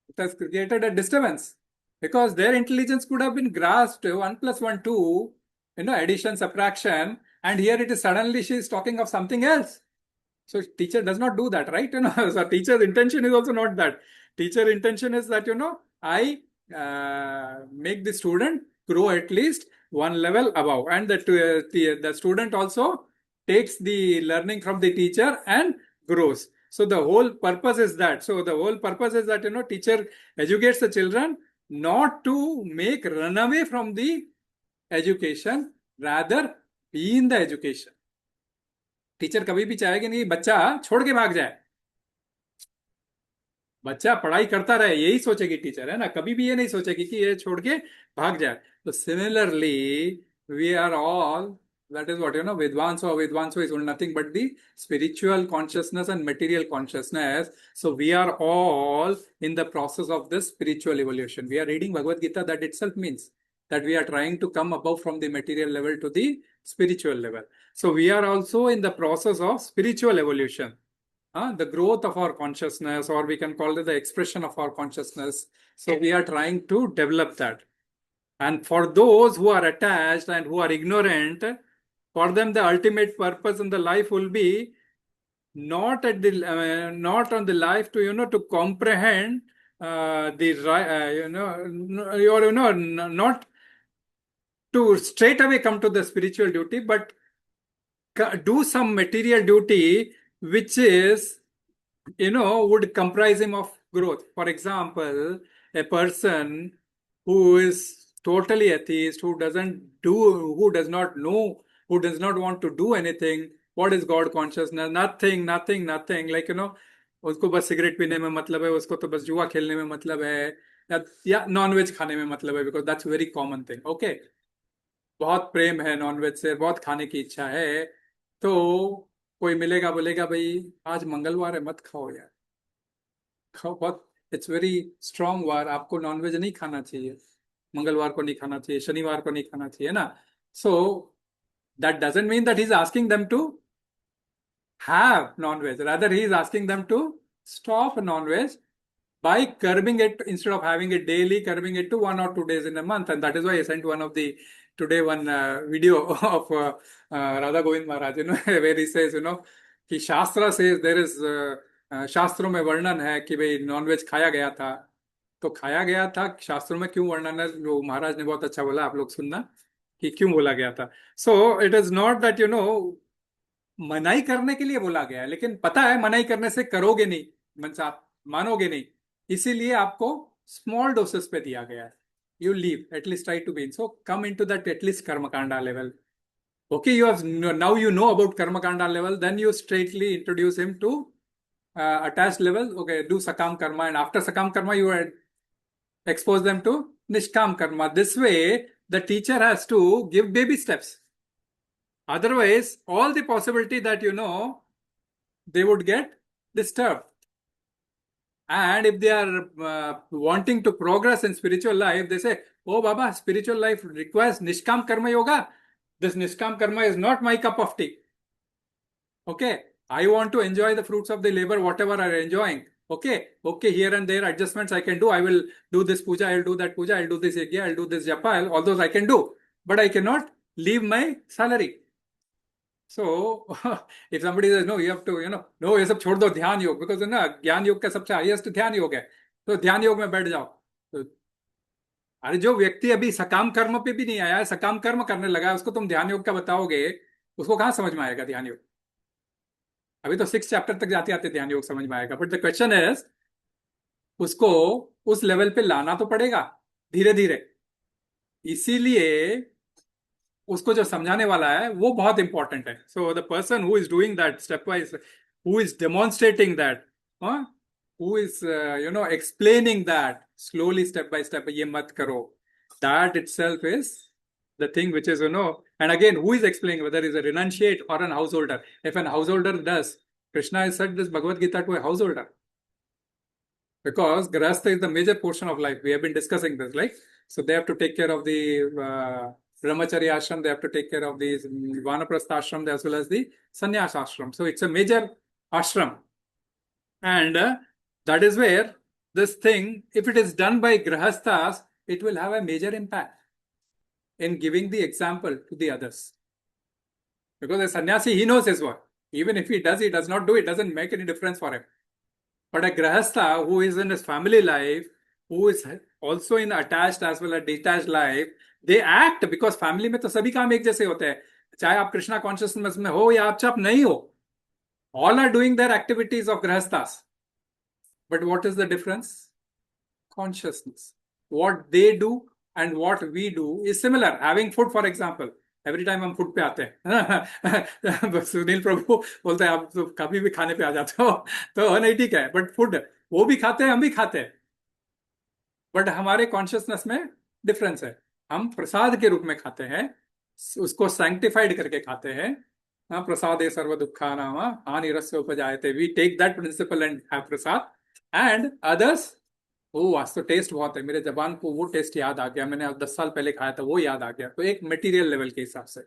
It has created a disturbance because their intelligence could have been grasped 1 plus 1, 2, addition, subtraction, and here it is suddenly she is talking of something else. So teacher does not do that, right? So teacher's intention is also not that. Teacher intention is that, I make the student grow at least one level above, and that the student also takes the learning from the teacher and grows. So the whole purpose is that. So the whole purpose is that, teacher educates the children not to make run away from the education, rather be in the education. Teacher कभी भी चाहेगा नहीं बच्चा छोड़ के भाग जाए. बच्चा पढ़ाई करता रहे, यही सोचेगी टीचर, है ना. कभी भी ये नहीं सोचेगी कि ये छोड़ के भाग जाए. तो similarly we are all, that is what, vidvāṁso, avidvāṁso is nothing but the spiritual consciousness and material consciousness. So we are all in the process of this spiritual evolution. We are reading Bhagavad Gita. That itself means that we are trying to come above from the material level to the spiritual level. So we are also in the process of spiritual evolution. The growth of our consciousness, or we can call it the expression of our consciousness. So we are trying to develop that. And for those who are attached and who are ignorant, for them the ultimate purpose in the life will be not on the life to to comprehend not to straight away come to the spiritual duty, but do some material duty which is would comprise him of growth. For example, a person who is totally atheist, who does not know, who does not want to do anything. What is God consciousness? Nothing. Like, उसको बस cigarette पीने में मतलब है, उसको तो बस जुआ खेलने में मतलब है, या नॉनवेज खाने में मतलब है, because that's very common thing. Okay, बहुत प्रेम है नॉनवेज से, बहुत खाने की इच्छा है, तो कोई मिलेगा बोलेगा भाई आज मंगलवार है मत खाओ यार, खाओ बहुत, इट्स वेरी स्ट्रॉन्ग वार, आपको नॉनवेज नहीं खाना चाहिए, मंगलवार को नहीं खाना चाहिए, शनिवार को नहीं खाना चाहिए ना. So that doesn't mean that he's asking them to have non-veg. Rather, he is asking them to stop non-veg by curbing it. Instead of having it daily, curbing it to 1 or 2 days in a month. And that is why I sent one video of Radha Govind Maharaj, where he says, कि Shastra says there is शास्त्रों में वर्णन है कि भाई nonveg खाया गया था. तो खाया गया था शास्त्रों में क्यों वर्णन है, वो महाराज ने बहुत अच्छा बोला, आप लोग सुनना कि क्यों बोला गया था. So it is not that मनाई करने के लिए बोला गया है, लेकिन पता है मनाई करने से करोगे नहीं, मतलब आप मानोगे नहीं, इसीलिए आपको small doses पे दिया गया है. You leave, at least try to be in. So come into that at least karma-kanda level. Okay, you have now you know about karma-kanda level, then you straightly introduce him to attached level. Okay, do sakam karma, and after sakam karma you expose them to nishkam karma. This way the teacher has to give baby steps. Otherwise, all the possibility that they would get disturbed. And if they are wanting to progress in spiritual life, they say, oh Baba, spiritual life requires nishkam karma yoga. This nishkam karma is not my cup of tea. Okay, I want to enjoy the fruits of the labor, whatever I am enjoying. Okay, here and there adjustments I can do. I will do this puja, I will do that puja, I will do this yajna, I will do this japa, all those I can do. But I cannot leave my salary. So, if somebody says, no, you have to, no, ये सब छोड़ दो ध्यान योग, because ज्ञान योग का सबसे highest ध्यान योग है, तो ध्यान योग में बैठ जाओ. तो अरे जो व्यक्ति अभी सकाम कर्म पे भी नहीं आया है, सकाम कर्म करने लगा है, उसको तुम ध्यान योग का बताओगे, उसको कहाँ समझ में आएगा ध्यान योग? अभी तो 6 चैप्टर तक जाते आते ध्यान योग समझ में आएगा. बट द क्वेश्चन इज, उसको उस लेवल पे लाना तो पड़ेगा धीरे धीरे. इसीलिए उसको जो समझाने वाला है वो बहुत इंपॉर्टेंट है. So the person who is doing that step wise, who is demonstrating that, who is explaining that slowly step by step, ये मत करो, that itself is the thing which is, and again, who is explaining, whether it's a renunciate or an householder. If an householder does, Krishna has said this Bhagavad Gita to a householder, because grahastha is the major portion of life. We have been discussing this, right? So they have to take care of the brahmacharya ashram, they have to take care of the vanaprastha ashram as well as the sannyas ashram. So it's a major ashram, and that is where this thing, if it is done by grahasthas, it will have a major impact in giving the example to the others. Because a sannyasi, he knows his work. Even if he does not do it, doesn't make any difference for him. But a grahastha who is in his family life, who is also in attached as well as detached life, they act, because family में तो सभी काम एक जैसे होते हैं, चाहे आप कृष्णा कॉन्शियसनेस में हो या आप नहीं हो. All are doing their activities of grahasthas. But what is the difference? Consciousness. What they do and what we do is similar. Having food, for example. Every time हम फूड पे आते हैं, सुनील प्रभु बोलते हैं आप तो कभी भी खाने पे आ जाते हो, तो नहीं ठीक है, बट फूड वो भी खाते हैं, हम भी खाते हैं, बट हमारे कॉन्शियसनेस में डिफरेंस है. हम प्रसाद के रूप में खाते हैं, उसको सैंक्टिफाइड करके खाते हैं. प्रसादे सर्व दुःखानाम हानिरस्य उपजायते. We take that principle and have prasad. And others, आज तो टेस्ट बहुत है, मेरे जबान को वो टेस्ट याद आ गया, मैंने 10 साल पहले खाया था, वो याद आ गया. तो एक मटेरियल लेवल के हिसाब से.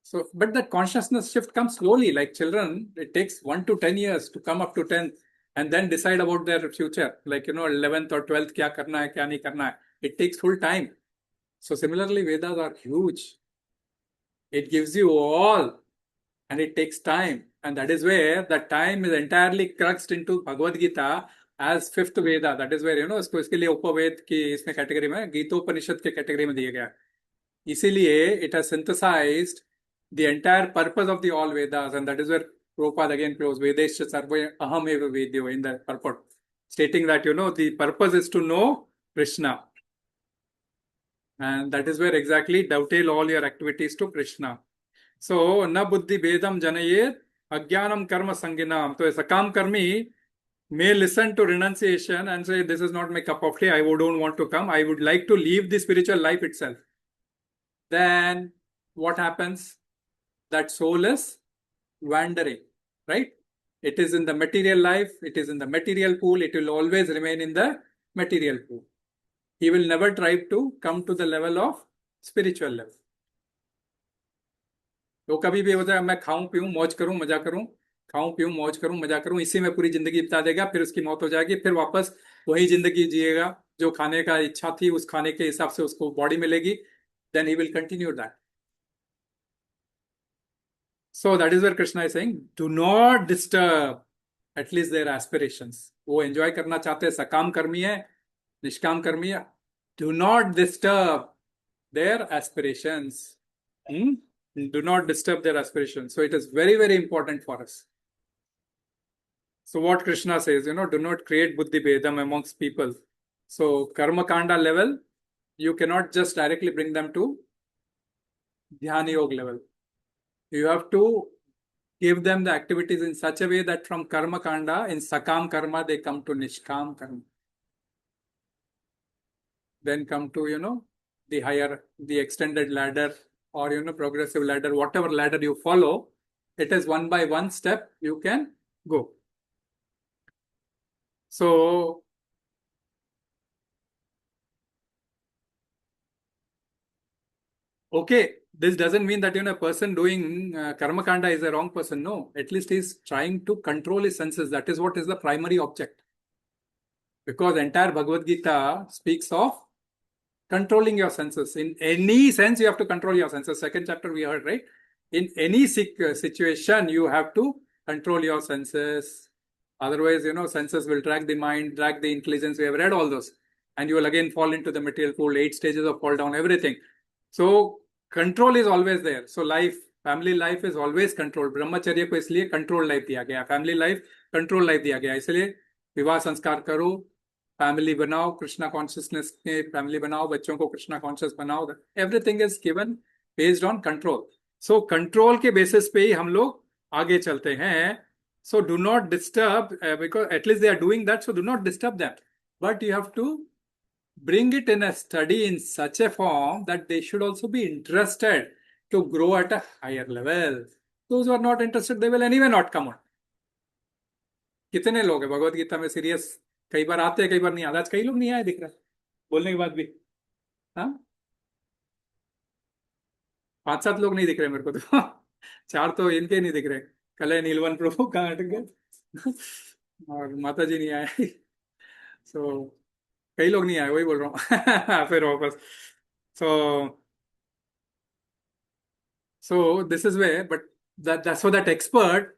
So but that consciousness shift come slowly, like children, it takes 1 to 10 years to come up to 10th and then decide about their future, like 11th or 12th क्या करना है क्या नहीं करना है. It takes full time. So similarly, Vedas are huge. It gives you all, and it takes time. And that is where the time is entirely cruxed into Bhagavad Gita as 5th Veda. That is where, इसको इसके लिए उपवेद की इसमें category में, गीतोपनिषद के category में दिया गया. इसीलिए it has synthesized the entire purpose of the all Vedas, and that is where Prabhupada again closed Vedescha sarva-aham eva vedyo in the purport, stating that, the purpose is to know Krishna. And that is where exactly dovetail all your activities to Krishna. So, na buddhi-bhedaṁ janayed ajñānāṁ karma-saṅginām. So, a sakam karmi may listen to renunciation and say, this is not my cup of tea, I don't want to come, I would like to leave the spiritual life itself. Then, what happens? That soul is wandering, right? It is in the material life, it is in the material pool, it will always remain in the material pool. He will never try to come to the level of spiritual level. तो कभी भी होता है, मैं खाऊं पीऊं मौज करूं मजा करूं, खाऊं पीऊं मौज करूं मजा करूं, इसी में पूरी जिंदगी बिता देगा, फिर उसकी मौत हो जाएगी, फिर वापस वही जिंदगी जिएगा, जो खाने का इच्छा थी उस खाने के हिसाब से उसको बॉडी मिलेगी. Then he will continue that. So that is where Krishna is saying, do not disturb at least their aspirations. वो enjoy करना चाहते हैं, सकाम कर्मी है, निष्काम कर्मी है. Do not disturb their aspirations. Do not disturb their aspirations. So it is very, very important for us. So what Krishna says, do not create buddhi-bhedaṁ amongst people. So karma-kanda level, you cannot just directly bring them to dhyana yoga level. You have to give them the activities in such a way that from karma-kanda, in sakām karma, they come to nishkām karma. Then come to, the higher, the extended ladder or, progressive ladder, whatever ladder you follow, it is one by one step you can go. So, okay, this doesn't mean that, a person doing karma-kanda is a wrong person. No, at least he's trying to control his senses. That is what is the primary object. Because entire Bhagavad Gita speaks of controlling your senses. In any sense, you have to control your senses. Second chapter we heard, right? In any situation, you have to control your senses. Otherwise, senses will drag the mind, drag the intelligence. We have read all those. And you will again fall into the material pool, 8 stages of fall down, everything. So, control is always there. So, family life is always controlled. ब्रह्मचर्य को इसलिए control life दिया गया. Family life, control life दिया गया. इसलिए विवाह संस्कार करो, फैमिली बनाओ, कृष्णा कॉन्शियसनेस में फैमिली बनाओ, बच्चों को कृष्णा कॉन्शियस बनाओ. Everything is given based on control. सो कंट्रोल के बेसिस पे ही हम लोग आगे चलते हैं. So do not disturb, because at least they are doing that, so do not disturb that. But you have to bring it in a study in such a form that they should also be interested to grow at a higher level. Those who are not interested, they will anyway not come on. कितने लोग हैं भगवत गीता में serious? कई बार आते हैं, कई बार नहीं आते. आज कई लोग नहीं आए दिख रहा बोलने के बाद भी. हाँ, 5-7 लोग नहीं दिख रहे मेरे को तो. 4 तो इनके नहीं दिख रहे. कल नीलवन प्रभु कहाँ अटक गए और माता जी नहीं आए. सो कई लोग नहीं आए, वही बोल रहा हूँ. फिर वापस. So this is where, but that's so that expert,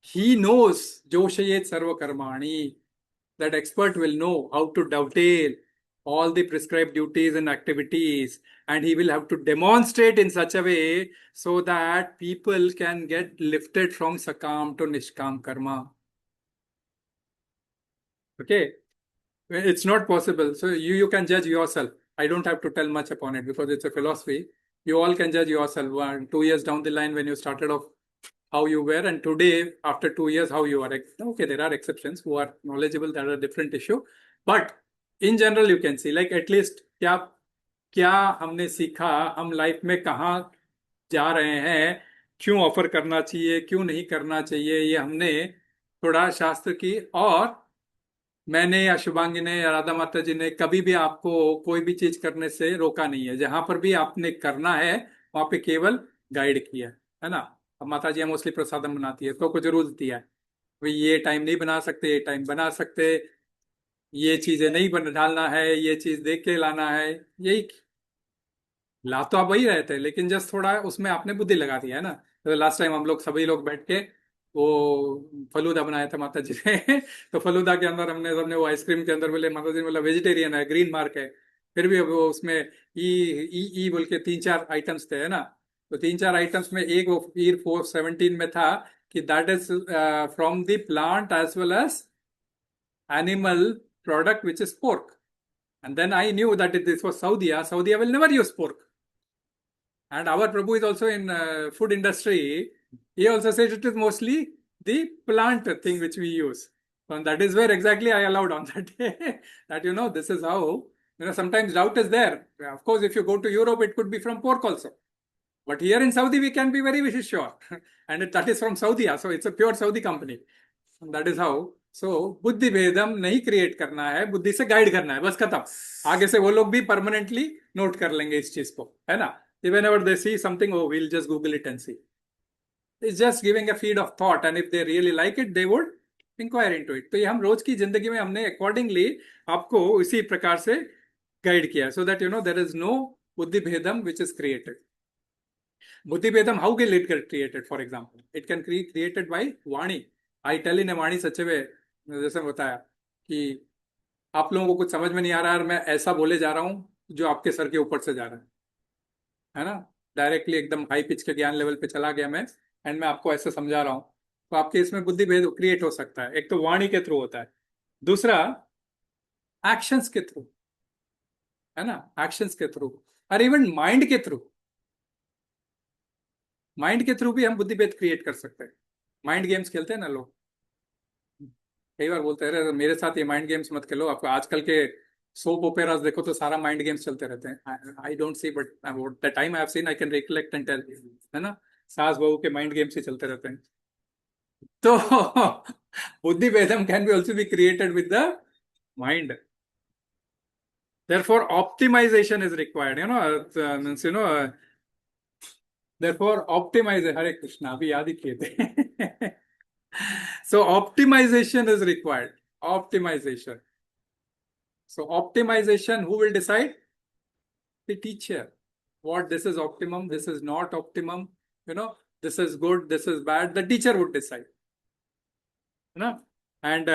he knows joṣayet sarva-karmāṇi. That expert will know how to dovetail all the prescribed duties and activities, and he will have to demonstrate in such a way so that people can get lifted from sakām to nishkām karma. Okay. It's not possible. So you can judge yourself. I don't have to tell much upon it because it's a philosophy. You all can judge yourself. 2 years down the line when you started off, how you were, and today, after 2 years, how you are. Okay, there are exceptions who are knowledgeable. That are a different issue. But in general, you can see, like, at least क्या हमने सीखा, हम life में कहाँ जा रहे हैं, क्यों ऑफर करना चाहिए, क्यों नहीं करना चाहिए, ये हमने थोड़ा शास्त्र की. और मैंने या शुभांगी ने या राधा माता जी ने कभी भी आपको कोई भी चीज करने से रोका नहीं है. जहां पर भी आपने करना है वहां पे केवल गाइड किया है ना. अब माता जी मोस्टली प्रसादम बनाती है तो कुछ रूल दिया है, भाई ये टाइम नहीं बना सकते, ये टाइम बना सकते, ये चीजें नहीं डालना है, ये चीज देख के लाना है. यही ला तो आप वही रहते हैं, लेकिन जस्ट थोड़ा उसमें आपने बुद्धि लगा दिया है ना. तो लास्ट टाइम हम लोग सभी लोग बैठ के वो फलूदा बनाया था माता जी ने. तो फलूदा के अंदर हमने सबने वो आइसक्रीम के अंदर बोले, माता जी ने बोला वेजिटेरियन है, ग्रीन मार्क है, फिर भी वो उसमें ई बोल के 3-4 आइटम्स थे, है ना. तो 3-4 आइटम्स में एक वो ईर 417 में था कि that is from the plant as well as animal product which is pork. And then I knew that this was Saudiya will never use pork. And our Prabhu is also in food industry. He also says it is mostly the plant thing which we use. And that is where exactly I allowed on that day. That, this is how, sometimes doubt is there. Of course, if you go to Europe, it could be from pork also. But here in Saudi, we can be very sure. And that is from Saudiya. So it's a pure Saudi company. And that is how. So, बुद्धि-भेदम नहीं create करना है, बुद्धि से guide करना है, बस खत्म. आगे से वो लोग भी परमानेंटली नोट कर लेंगे इस चीज को, है ना. Whenever they see something, oh, we'll just Google it and see. It's just giving a feed of thought, and if they really like it, they would inquire into it. तो ये हम रोज की जिंदगी में हमने accordingly आपको इसी प्रकार से गाइड किया, so that there is no buddhi-bhedaṁ which is created. Buddhi-bhedaṁ, how will it get created? For example, it can be created by Vani. I tell in a Vani such a way, जैसे बताया कि आप लोगों को कुछ समझ में नहीं आ रहा है, मैं ऐसा बोले जा रहा हूँ जो आपके सर के ऊपर से जा रहा है ना. डायरेक्टली एकदम हाई पिच के ज्ञान लेवल पे चला गया मैं, एंड मैं आपको ऐसे समझा रहा हूँ. तो आपके इसमें बुद्धि भेद क्रिएट हो सकता है। एक तो वाणी के थ्रू होता है, दूसरा एक्शंस के थ्रू, है ना, एक्शंस के थ्रू, और इवन माइंड के थ्रू। माइंड के थ्रू भी हम बुद्धि भेद क्रिएट कर सकते हैं। माइंड गेम्स खेलते हैं ना लोग, कई बार बोलते हैं मेरे साथ ये माइंड गेम्स मत खेलो। आपको आजकल के सोप ओपेरास देखो तो सारा माइंड गेम्स चलते रहते हैं। I don't see, but the time I have seen I can recollect and tell, है ना, सास बहू के माइंड गेम्स ही चलते रहते हैं। तो बुद्धि भेदम can be also be created with the mind. Therefore, optimization is required. Means therefore optimize. Hare Krishna. अभी याद ही किए थे. So optimization is required. Optimization. So optimization, who will decide? The teacher. What this is optimum, this is not optimum. This is good, this is bad. The teacher would decide. And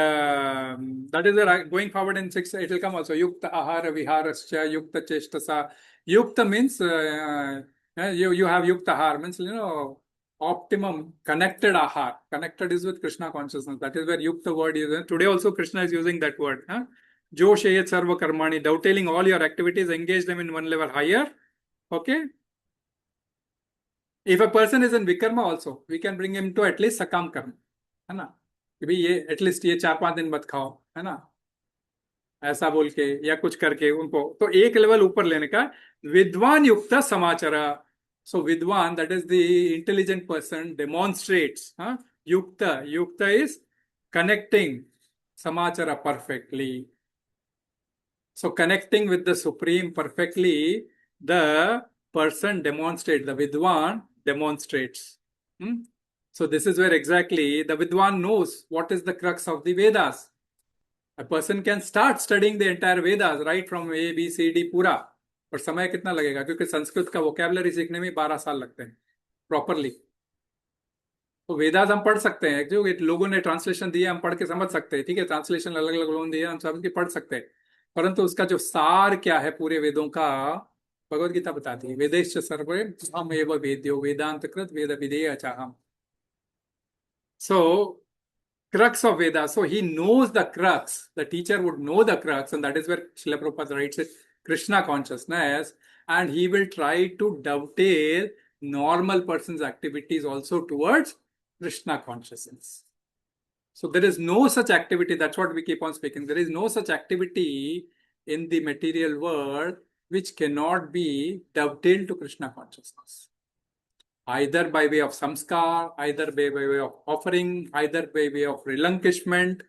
that is where going forward in 6, it will come also. Yukta ahara viharascha, yukta chestasa. Yukta means you have yuktahar, means optimum connected ahar. Connected is with Krishna consciousness. That is where yukta word is. Today also Krishna is using that word. Joṣayet sarva-karmāṇi, dovetailing all your activities, engage them in one level higher. Okay. If a person is in vikarma also, we can bring him to at least sakām karma, है ना, कि भाई ये at least ये 4-5 दिन मत खाओ, है ना, ऐसा बोल के या कुछ करके उनको तो एक लेवल ऊपर लेने का। विद्वान युक्त समाचारा, सो विद्वान that is the intelligent person demonstrates, युक्त is connecting samācara perfectly. So connecting with the Supreme perfectly, the person demonstrates, the vidvān demonstrates. So this is where exactly the vidvān knows what is the crux of the Vedas. A person can start studying the entire Vedas right from A, B, C, D पूरा, पर समय कितना लगेगा? क्योंकि संस्कृत का vocabulary सीखने में 12 साल लगते हैं प्रॉपरली। तो वेदास हम पढ़ सकते हैं, जो लोगों ने ट्रांसलेशन दिया हम पढ़ के समझ सकते हैं, ठीक है, ट्रांसलेशन अलग अलग लोगों ने दिया हम समझ के पढ़ सकते हैं, परंतु उसका जो सार क्या है पूरे वेदों का, भगवद गीता बताती है, वेदेश्च सर्वे हम एव वेद्यो वेदांत कृत वेद विधेय चाहम। So crux of Veda, so he knows the crux, the teacher would know the crux, and that is where Srila Prabhupada writes it, Krishna consciousness, and he will try to dovetail normal person's activities also towards Krishna consciousness. So there is no such activity, that's what we keep on speaking, there is no such activity in the material world which cannot be dovetailed to Krishna consciousness. Either by way of samskar, either by way of offering, either by way of relinquishment,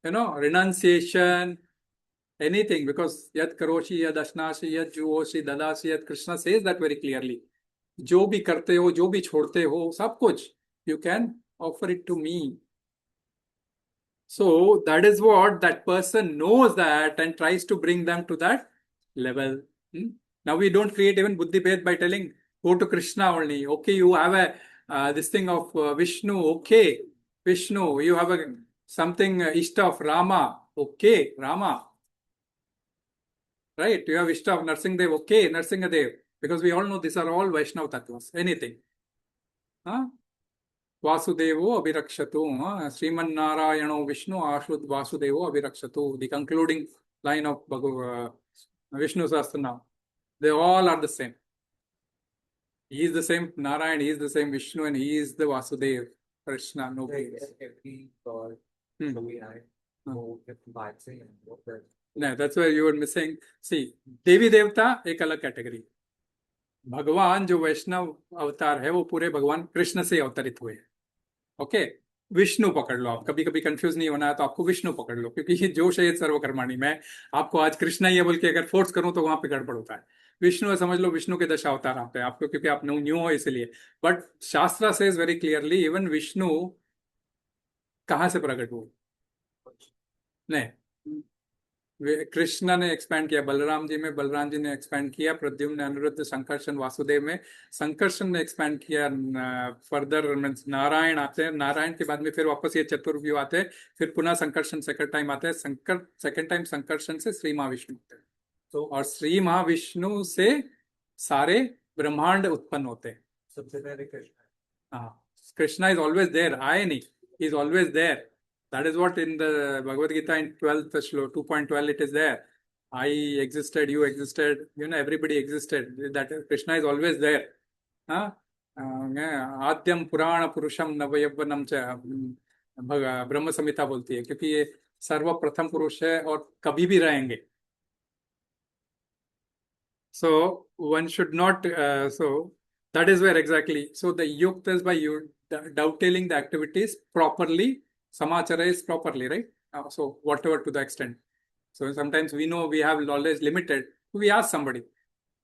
renunciation, anything, because yat karoshi, yad ashnashi, yad juoshi, dadashi, yad, Krishna says that very clearly. जो भी करते हो, जो भी छोड़ते हो, सब कुछ, you can offer it to me. So that is what that person knows that and tries to bring them to that level. Now we don't create even buddhi-bhedaṁ by telling, go to Krishna only. Okay, you have a this thing of Vishnu. Okay, Vishnu. You have a something Ishta of Rama. Okay, Rama. Right? You have Ishta of Narsingadev. Okay, Narsingadev. Because we all know these are all Vaishnava tattvas. Anything. Vasudevo Abhirakshatu. Sriman Narayano Vishnu Ashud Vasudevo Abhirakshatu. The concluding line of Vishnu Sahasranam. They all are the same. He is the same Narayan, he is the same Vishnu, and he is the Vasudev, Krishna. No, Every God, so we have no vaccine. No, that's where you were missing. See, देवी देवता एक अलग category, भगवान जो वैष्णव अवतार है वो पूरे भगवान कृष्ण से अवतरित हुए हैं. ओके, विष्णु पकड़ लो आप, कभी कभी कंफ्यूज नहीं होना है तो आपको विष्णु पकड़ लो, क्योंकि ये जोṣayet सर्व-कर्मणि में आपको आज कृष्ण ही है बोल के अगर फोर्स करूं तो वहां पे गड़बड़ होता है. विष्णु है समझ लो, विष्णु के 10 अवतार आते हैं आपको, क्योंकि आप न्यू हो इसलिए. बट शास्त्र says very clearly, even Vishnu कहां से प्रकट हुए? नहीं, कृष्ण ने एक्सपैंड किया बलराम जी में, बलराम जी ने एक्सपैंड किया प्रद्युम्न, अनिरुद्ध, संकर्षण, वासुदेव में, संकर्षण ने एक्सपैंड किया फर्दर, मीन्स नारायण आते हैं, नारायण के बाद में फिर वापस ये चतुर्व्यूह आते हैं, फिर पुनः संकर्षण सेकंड टाइम आते हैं, सेकंड टाइम संकर्षण से श्री महाविष्णु होते हैं. तो और श्री महाविष्णु से सारे ब्रह्मांड उत्पन्न होते हैं. सबसे पहले कृष्ण. हाँ, कृष्णा इज ऑलवेज देयर, आए नहीं, He is always there. That is what in the Bhagavad Gita in 12th shloka 2.12 it is there. I existed, you existed, everybody existed. That Krishna is always there. Huh? आद्यम पुराण पुरुषम नवयवनम च ब्रह्म संहिता बोलती है, क्योंकि ये सर्वप्रथम पुरुष है और कभी भी रहेंगे. So one should not. So that is where exactly. So the yuktaḥ is by you dovetailing the activities properly. Samācaran is properly, right? So whatever to the extent. So sometimes we know we have knowledge limited. We ask somebody,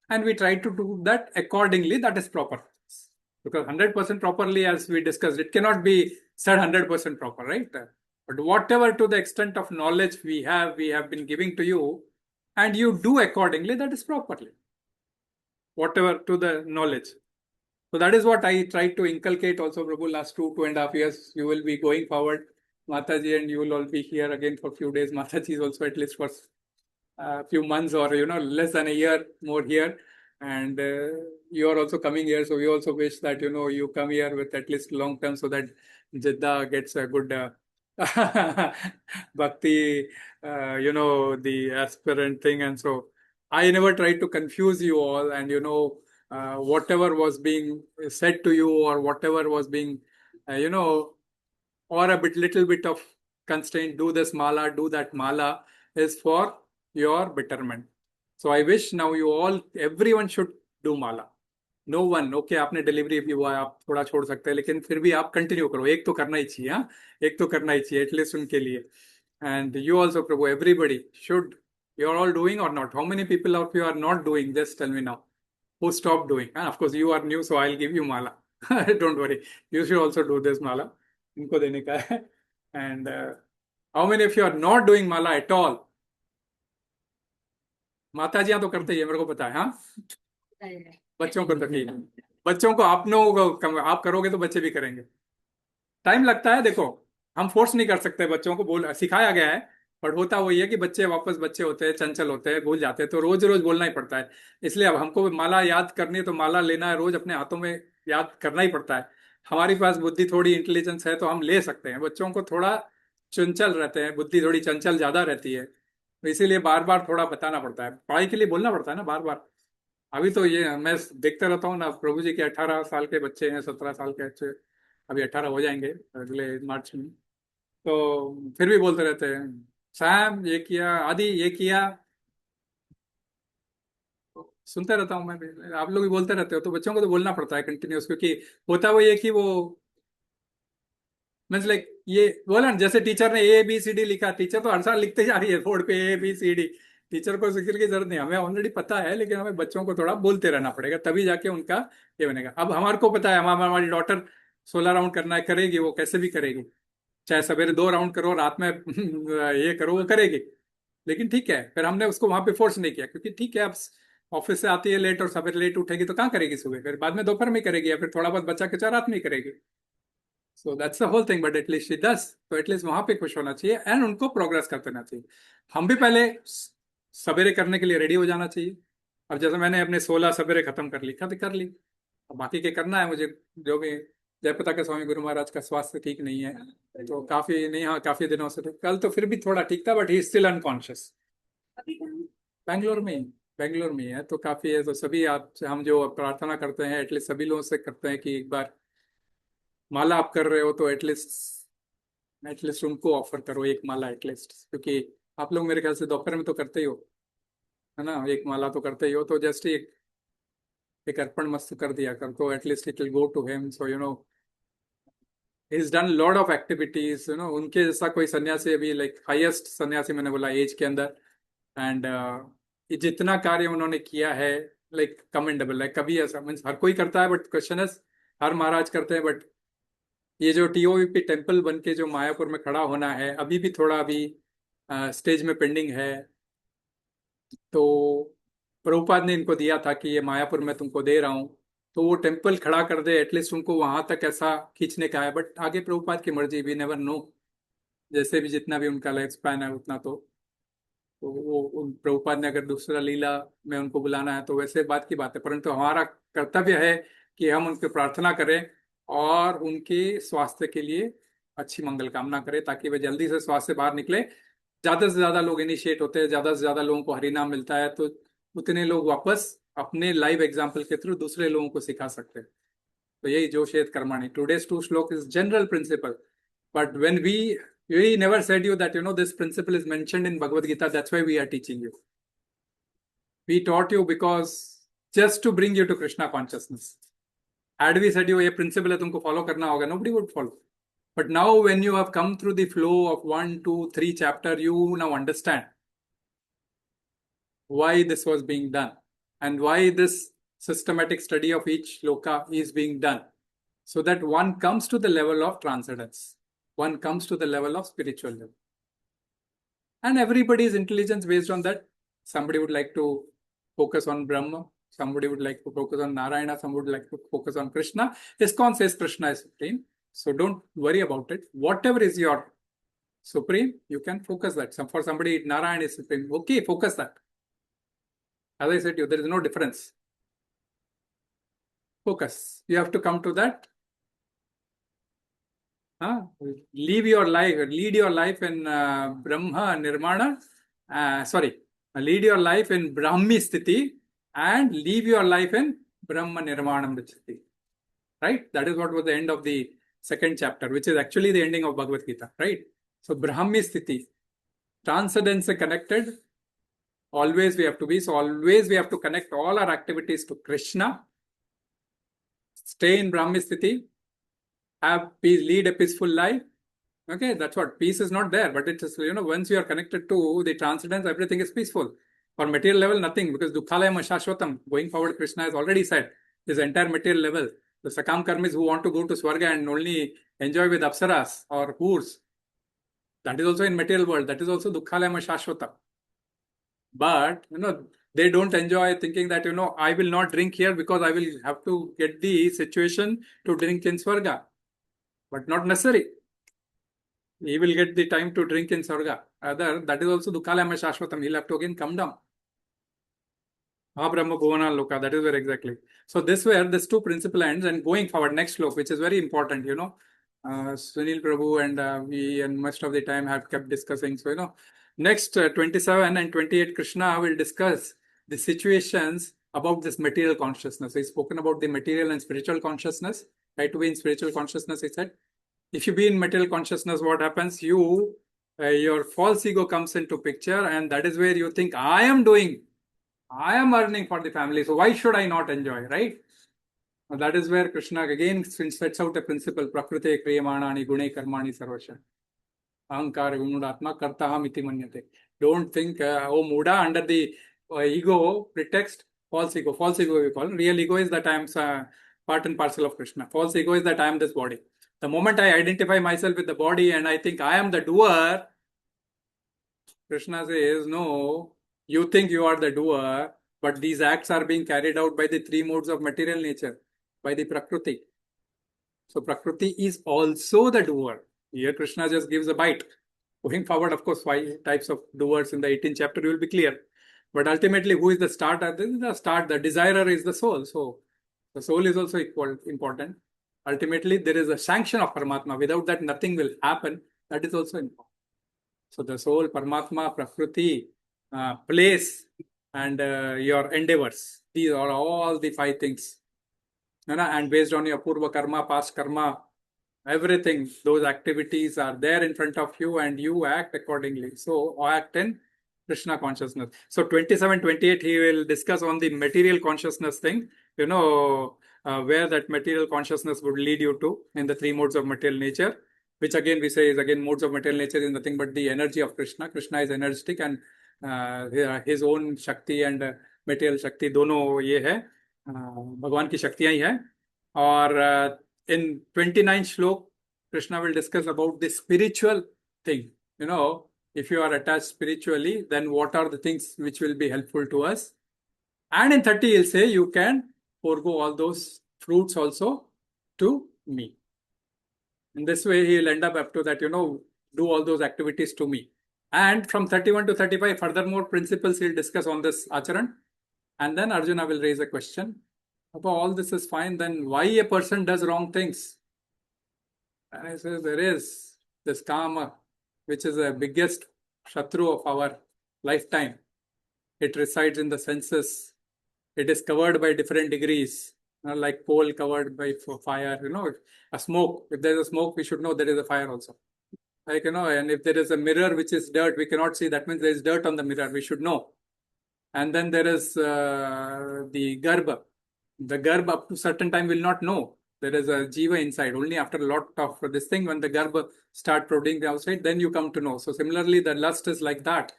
and we try to do that accordingly. That is proper. Because 100% properly, as we discussed, it cannot be said 100% proper, right? But whatever to the extent of knowledge we have been giving to you, and you do accordingly, that is properly. Whatever to the knowledge. So that is what I tried to inculcate also, Prabhu, last 2.5 years. You will be going forward, Mataji, and you will all be here again for a few days. Mataji is also at least for a few months or, less than a year more here. And you are also coming here. So we also wish that, you come here with at least long term so that Jeddah gets a good bhakti, the aspirant thing. And so I never tried to confuse you all, and whatever was being said to you or whatever was being, or a little bit of constraint, do this mala, do that mala, is for your betterment. So I wish now everyone should do mala. No one, okay, आपने delivery भी हुआ है, आप थोड़ा छोड़ सकते हैं, लेकिन फिर भी आप कंटिन्यू करो. एक तो करना ही चाहिए, हाँ, एक तो करना ही चाहिए, एटलीस्ट उनके लिए. And you also, Prabhu, everybody should. You are all doing or not? How many people of you are not doing? Just tell me now. Who stopped doing? And of course, you are new, so I'll give you mala. Don't worry. You should also do this mala. इनको देने का है. And how many of you are not doing mala at all? माताजियां तो करते ही है, मेरे को पता है. हाँ, बच्चों को तो नहीं. बच्चों को आप करोगे तो बच्चे भी करेंगे. टाइम लगता है. देखो, हम फोर्स नहीं कर सकते बच्चों को, सिखाया गया है, पर होता वही है कि बच्चे वापस बच्चे होते हैं, चंचल होते हैं, भूल जाते हैं, तो रोज रोज बोलना ही पड़ता है. इसलिए अब हमको माला याद करनी है तो माला लेना है, रोज अपने हाथों में याद करना ही पड़ता है. हमारे पास बुद्धि थोड़ी इंटेलिजेंस है तो हम ले सकते हैं. बच्चों को थोड़ा चंचल रहते हैं, बुद्धि थोड़ी चंचल ज्यादा रहती है, तो इसीलिए बार बार थोड़ा बताना पड़ता है. पढ़ाई के लिए बोलना पड़ता है ना बार बार. अभी तो ये मैं देखता रहता हूँ ना, प्रभु जी के 18 साल के बच्चे हैं, 17 साल के बच्चे, अभी 18 हो जाएंगे अगले मार्च में, तो फिर भी बोलते रहते हैं, सैम ये किया, आदि ये किया. सुनते रहता हूँ मैं, आप लोग भी बोलते रहते हो, तो बच्चों को तो बोलना पड़ता है कंटिन्यूस, क्योंकि होता वो ये कि वो मीन्स लाइक ये बोला ना, जैसे टीचर ने ABCD लिखा, टीचर तो हर साल लिखते जा रही है बोर्ड पे ABCD. टीचर को जिक्र की जरूरत नहीं, हमें ऑलरेडी पता है, लेकिन हमें बच्चों को थोड़ा बोलते रहना पड़ेगा, तभी जाके उनका ये बनेगा. अब हमारे को पता है, हमारी डॉटर 16 राउंड करना है, करेगी, वो कैसे भी करेगी. चाहे सवेरे 2 राउंड करो, रात में ये करो, वो करेगी. लेकिन ठीक है, फिर हमने उसको वहां पे फोर्स नहीं किया, क्योंकि ठीक है, अब ऑफिस से आती है लेट और सवेरे लेट उठेगी तो कहाँ करेगी सुबह, फिर बाद में दोपहर में करेगी, या फिर थोड़ा बहुत बच्चा के रात में करेगी. So that's the whole thing. But at least she does, तो एटलीस्ट वहां पे खुश होना चाहिए, एंड उनको प्रोग्रेस करते रहना चाहिए. हम भी पहले सवेरे करने के लिए रेडी हो जाना चाहिए. अब जैसे मैंने अपने 16 सवेरे खत्म कर ली, कर ली, अब बाकी के करना है मुझे. जो भी जयप्रता के स्वामी गुरु महाराज का स्वास्थ्य ठीक नहीं है, तो काफी नहीं, हाँ काफी दिनों से, तो कल तो फिर भी थोड़ा ठीक था, but he still unconscious. Bangalore में है, तो काफी है. तो सभी आप, हम जो प्रार्थना करते हैं, एटलीस्ट सभी लोगों से करते हैं कि एक बार माला आप कर रहे हो तो एटलीस्ट उनको ऑफर करो एक माला एटलीस्ट, क्योंकि आप लोग मेरे ख्याल से दोपहर में तो करते ही हो, है ना, एक माला तो करते ही हो. तो जस्ट एक अर्पण मस्त कर दिया कर, तो at least it will go to him. So he is done lot of activities, उनके जैसा कोई सन्यासी अभी, लाइक हाईएस्ट सन्यासी मैंने बोला एज के अंदर, एंड जितना कार्य उन्होंने किया है, लाइक कमेंडेबल है. कभी ऐसा मीन्स हर कोई करता है, बट क्वेश्चन है, हर महाराज करते हैं, बट ये जो TOVP टेम्पल बन के जो मायापुर में खड़ा होना है, अभी भी थोड़ा स्टेज में पेंडिंग है. तो प्रभुपाद ने इनको दिया था कि ये मायापुर में तुमको दे रहा हूँ, तो वो टेम्पल खड़ा कर दे, एटलीस्ट उनको वहां तक ऐसा खींचने का है. बट आगे प्रभुपाद की मर्जी, वी नेवर नो, जैसे भी जितना भी उनका लाइफ स्पैन है उतना, तो वो प्रभुपाद ने अगर दूसरा लीला में उनको बुलाना है तो वैसे बात की बात है. परंतु हमारा कर्तव्य है कि हम उनकी प्रार्थना करें और उनके स्वास्थ्य के लिए अच्छी मंगल कामना करे ताकि वे जल्दी से स्वास्थ्य से बाहर निकले। ज्यादा से ज्यादा लोग इनिशिएट होते हैं, ज्यादा से ज्यादा लोगों को हरिनाम मिलता है, तो उतने लोग वापस अपने लाइव एग्जाम्पल के थ्रू दूसरे लोगों को सिखा सकते हैं। तो यही जोṣayet कर्माणि। Today's 2 श्लोक is general principle, but when we never said you that this principle is mentioned in Bhagavad Gita. That's why we are teaching you. We taught you because just to bring you to Krishna consciousness. Had we said you ये principle है तुमको follow करना होगा, nobody would follow. But now when you have come through the flow of 1, 2, 3 chapter, you now understand why this was being done and why this systematic study of each loka is being done, so that one comes to the level of transcendence, one comes to the level of spiritual level. And everybody's intelligence based on that. Somebody would like to focus on Brahma, somebody would like to focus on Narayana, somebody would like to focus on Krishna. ISKCON says Krishna is supreme, so don't worry about it. Whatever is your supreme, you can focus that. For somebody, Narayana is supreme. Okay, focus that. As I said to you, there is no difference. Focus. You have to come to that. Lead your life in Brahma Nirmana. Lead your life in Brahmi Sthiti and leave your life in Brahma Nirmanam Richati. Right? That is what was the end of the 2nd chapter, which is actually the ending of Bhagavad Gita. Right? So Brahmi Sthiti, transcendence connected. Always we have to be. So always we have to connect all our activities to Krishna. Stay in Brahmi Sthiti. Have peace, lead a peaceful life. Okay, that's what. Peace is not there, but it is, once you are connected to the transcendence, everything is peaceful. For material level, nothing, because dukkhalayam ashashvatam, going forward, Krishna has already said, this entire material level. The sakām karmis who want to go to Swarga and only enjoy with apsaras or hurs, that is also in material world, that is also dukkhalayam ashashvatam. But, they don't enjoy thinking that, I will not drink here because I will have to get the situation to drink in Swarga. But not necessary. He will get the time to drink in Swarga. That is also dukkhalayam ashashvatam. He'll have to again come down. Brahma bhuvana loka. That is where exactly. So this where this 2 principle ends, and going forward, next slok, which is very important, Sunil Prabhu and we and most of the time have kept discussing. So, next 27 and 28, Krishna will discuss the situations about this material consciousness. He's spoken about the material and spiritual consciousness. Right, to be in spiritual consciousness, he said. If you be in material consciousness, what happens? Your false ego comes into picture, and that is where you think, I am earning for the family, so why should I not enjoy, right? And that is where Krishna again sets out a principle, prakrite kriyamāṇāni gune karmaṇi sarvasya. Ahankara vimudatma kartaham iti manyate. Don't think, muda, under the ego pretext, false ego we call. Real ego is that I am part and parcel of Krishna. False ego is that I am this body. The moment I identify myself with the body and I think I am the doer, Krishna says, no, you think you are the doer, but these acts are being carried out by the 3 modes of material nature, by the Prakriti. So Prakriti is also the doer. Here Krishna just gives a bite. Going forward, of course, 5 types of doers in the 18th chapter will be clear. But ultimately, who is the starter? This is the start. The desirer is the soul. So the soul is also important. Ultimately, there is a sanction of Paramatma. Without that, nothing will happen. That is also important. So the soul, Paramatma, Prakriti, place, and your endeavors. These are all the 5 things. And based on your purva karma, past karma, everything, those activities are there in front of you and you act accordingly. So act in Krishna consciousness. So 27, 28, he will discuss on the material consciousness thing. Where that material consciousness would lead you to in the 3 modes of material nature, which again we say is again modes of material nature is nothing but the energy of Krishna. Krishna is energetic and his own Shakti and material Shakti, dono ye hai, Bhagwan ki Shaktiyan hi hai. Or in 29th shlok, Krishna will discuss about the spiritual thing. If you are attached spiritually, then what are the things which will be helpful to us? And in 30, he'll say you can forego all those fruits also to me. In this way, he will end up to that, do all those activities to me. And from 31 to 35, furthermore principles he'll discuss on this acharan. And then Arjuna will raise a question. If all this is fine, then why a person does wrong things? And I say there is this kama, which is the biggest shatru of our lifetime. It resides in the senses. It is covered by different degrees, like coal covered by fire. A smoke. If there is a smoke, we should know there is a fire also. Like, and if there is a mirror which is dirt, we cannot see. That means there is dirt on the mirror. We should know. And then there is the garbha. The garbha up to certain time will not know. There is a jiva inside. Only after a lot of this thing, when the garbha start prodding the outside, then you come to know. So similarly, the lust is like that.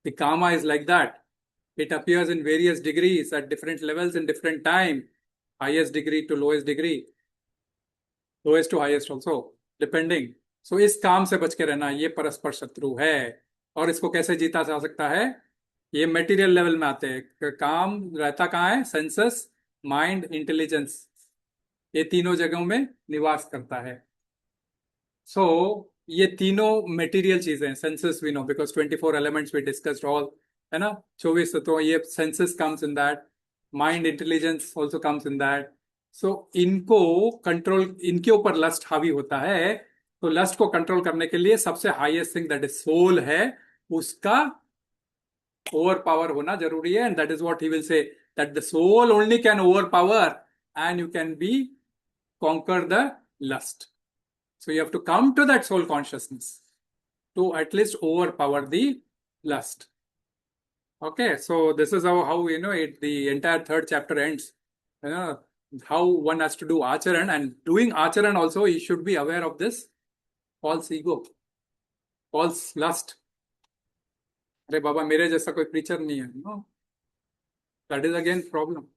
The kama is like that. It appears in various degrees at different levels in different time. Highest degree to lowest degree. Lowest to highest also, depending. So इस काम से बच के रहना, ये परस्पर शत्रु है. और इसको कैसे जीता जा सकता है? ये मटेरियल लेवल में आते हैं. काम रहता कहाँ है? Census, mind, intelligence. ये तीनों जगहों में निवास करता है. सो ये तीनों मटेरियल चीजें हैं. Senses we know because 24 elements we discussed all, है ना? 24 तो ये senses comes in that. Mind, intelligence also comes in that. So इनको कंट्रोल, इनके ऊपर लस्ट हावी होता है. तो लस्ट को कंट्रोल करने के लिए सबसे highest thing that is soul है, उसका ओवर पावर होना जरूरी है. And that is what he will say, that the soul only can overpower and you can be conquer the lust. So you have to come to that soul consciousness to at least overpower the lust. Okay, so this is how the entire third chapter ends. How one has to do acharan, and doing acharan also he should be aware of this false ego, false lust. अरे बाबा मेरे जैसा कोई preacher नहीं है. No, that is again problem.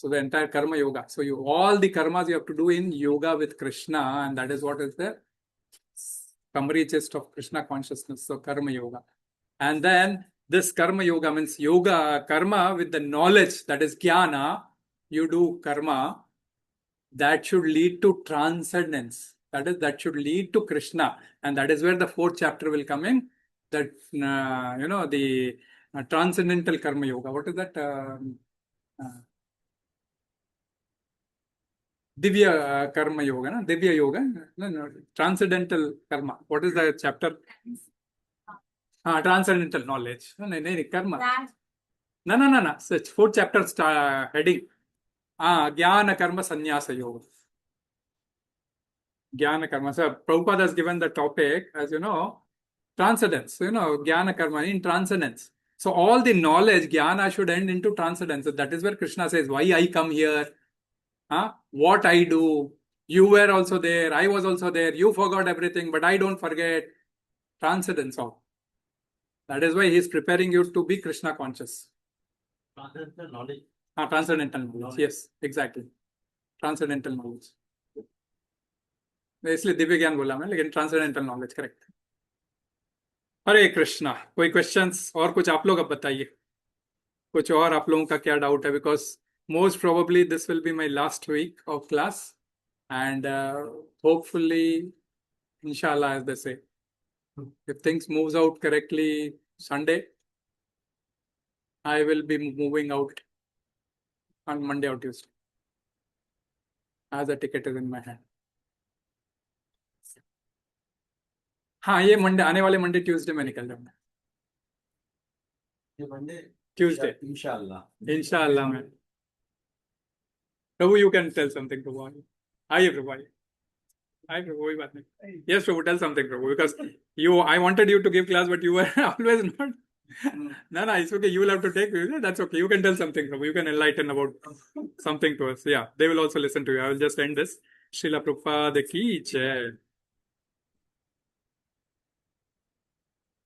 So the entire karma yoga. So all the karmas you have to do in yoga with Krishna, and that is what is the summary gist of Krishna consciousness. So karma yoga. And then this karma yoga means yoga, karma with the knowledge, that is jnana. You do karma that should lead to transcendence. That should lead to Krishna. And that is where the fourth chapter will come in. That, the transcendental karma yoga. What is that? Divya karma yoga, na? Divya yoga, no, transcendental karma. What is the chapter? Transcendental knowledge. No, karma. No. Such fourth chapter heading. Jnana karma sannyasa yoga. Jnana karma. So Prabhupada has given the topic as transcendence. So, jnana karma in transcendence. So all the knowledge, jnana should end into transcendence. So that is where Krishna says, why I come here. What I do, you were also there, I was also there, you forgot everything, but I don't forget. Transcendence all. That is why he is preparing you to be Krishna conscious. Transcendental knowledge. Transcendental knowledge. Yes, exactly. Transcendental knowledge. इसलिए दिव्य ज्ञान बोला मैं, लेकिन transcendental knowledge correct. हरे कृष्णा. कोई questions और कुछ आप लोग अब बताइए. कुछ और आप लोगों का क्या डाउट है? Because most probably this will be my last week of class, and hopefully, inshallah, as they say, if things moves out correctly, Sunday, I will be moving out on Monday or Tuesday, as a ticket is in my hand. हाँ, ये Monday, आने वाले Monday Tuesday में निकल जाऊंगा. ये Monday Tuesday इंशाल्लाह में. Prabhu, you can tell something, Prabhu. Hi, Prabhu. Hi, Prabhu. कोई बात नहीं. Yes, Prabhu, tell something, Prabhu. Because I wanted you to give class, but you were always not. No, it's okay. You will have to take. That's okay. You can tell something, Prabhu. You can enlighten about something to us. Yeah, they will also listen to you. I will just end this. Srila Prabhupada ki jai.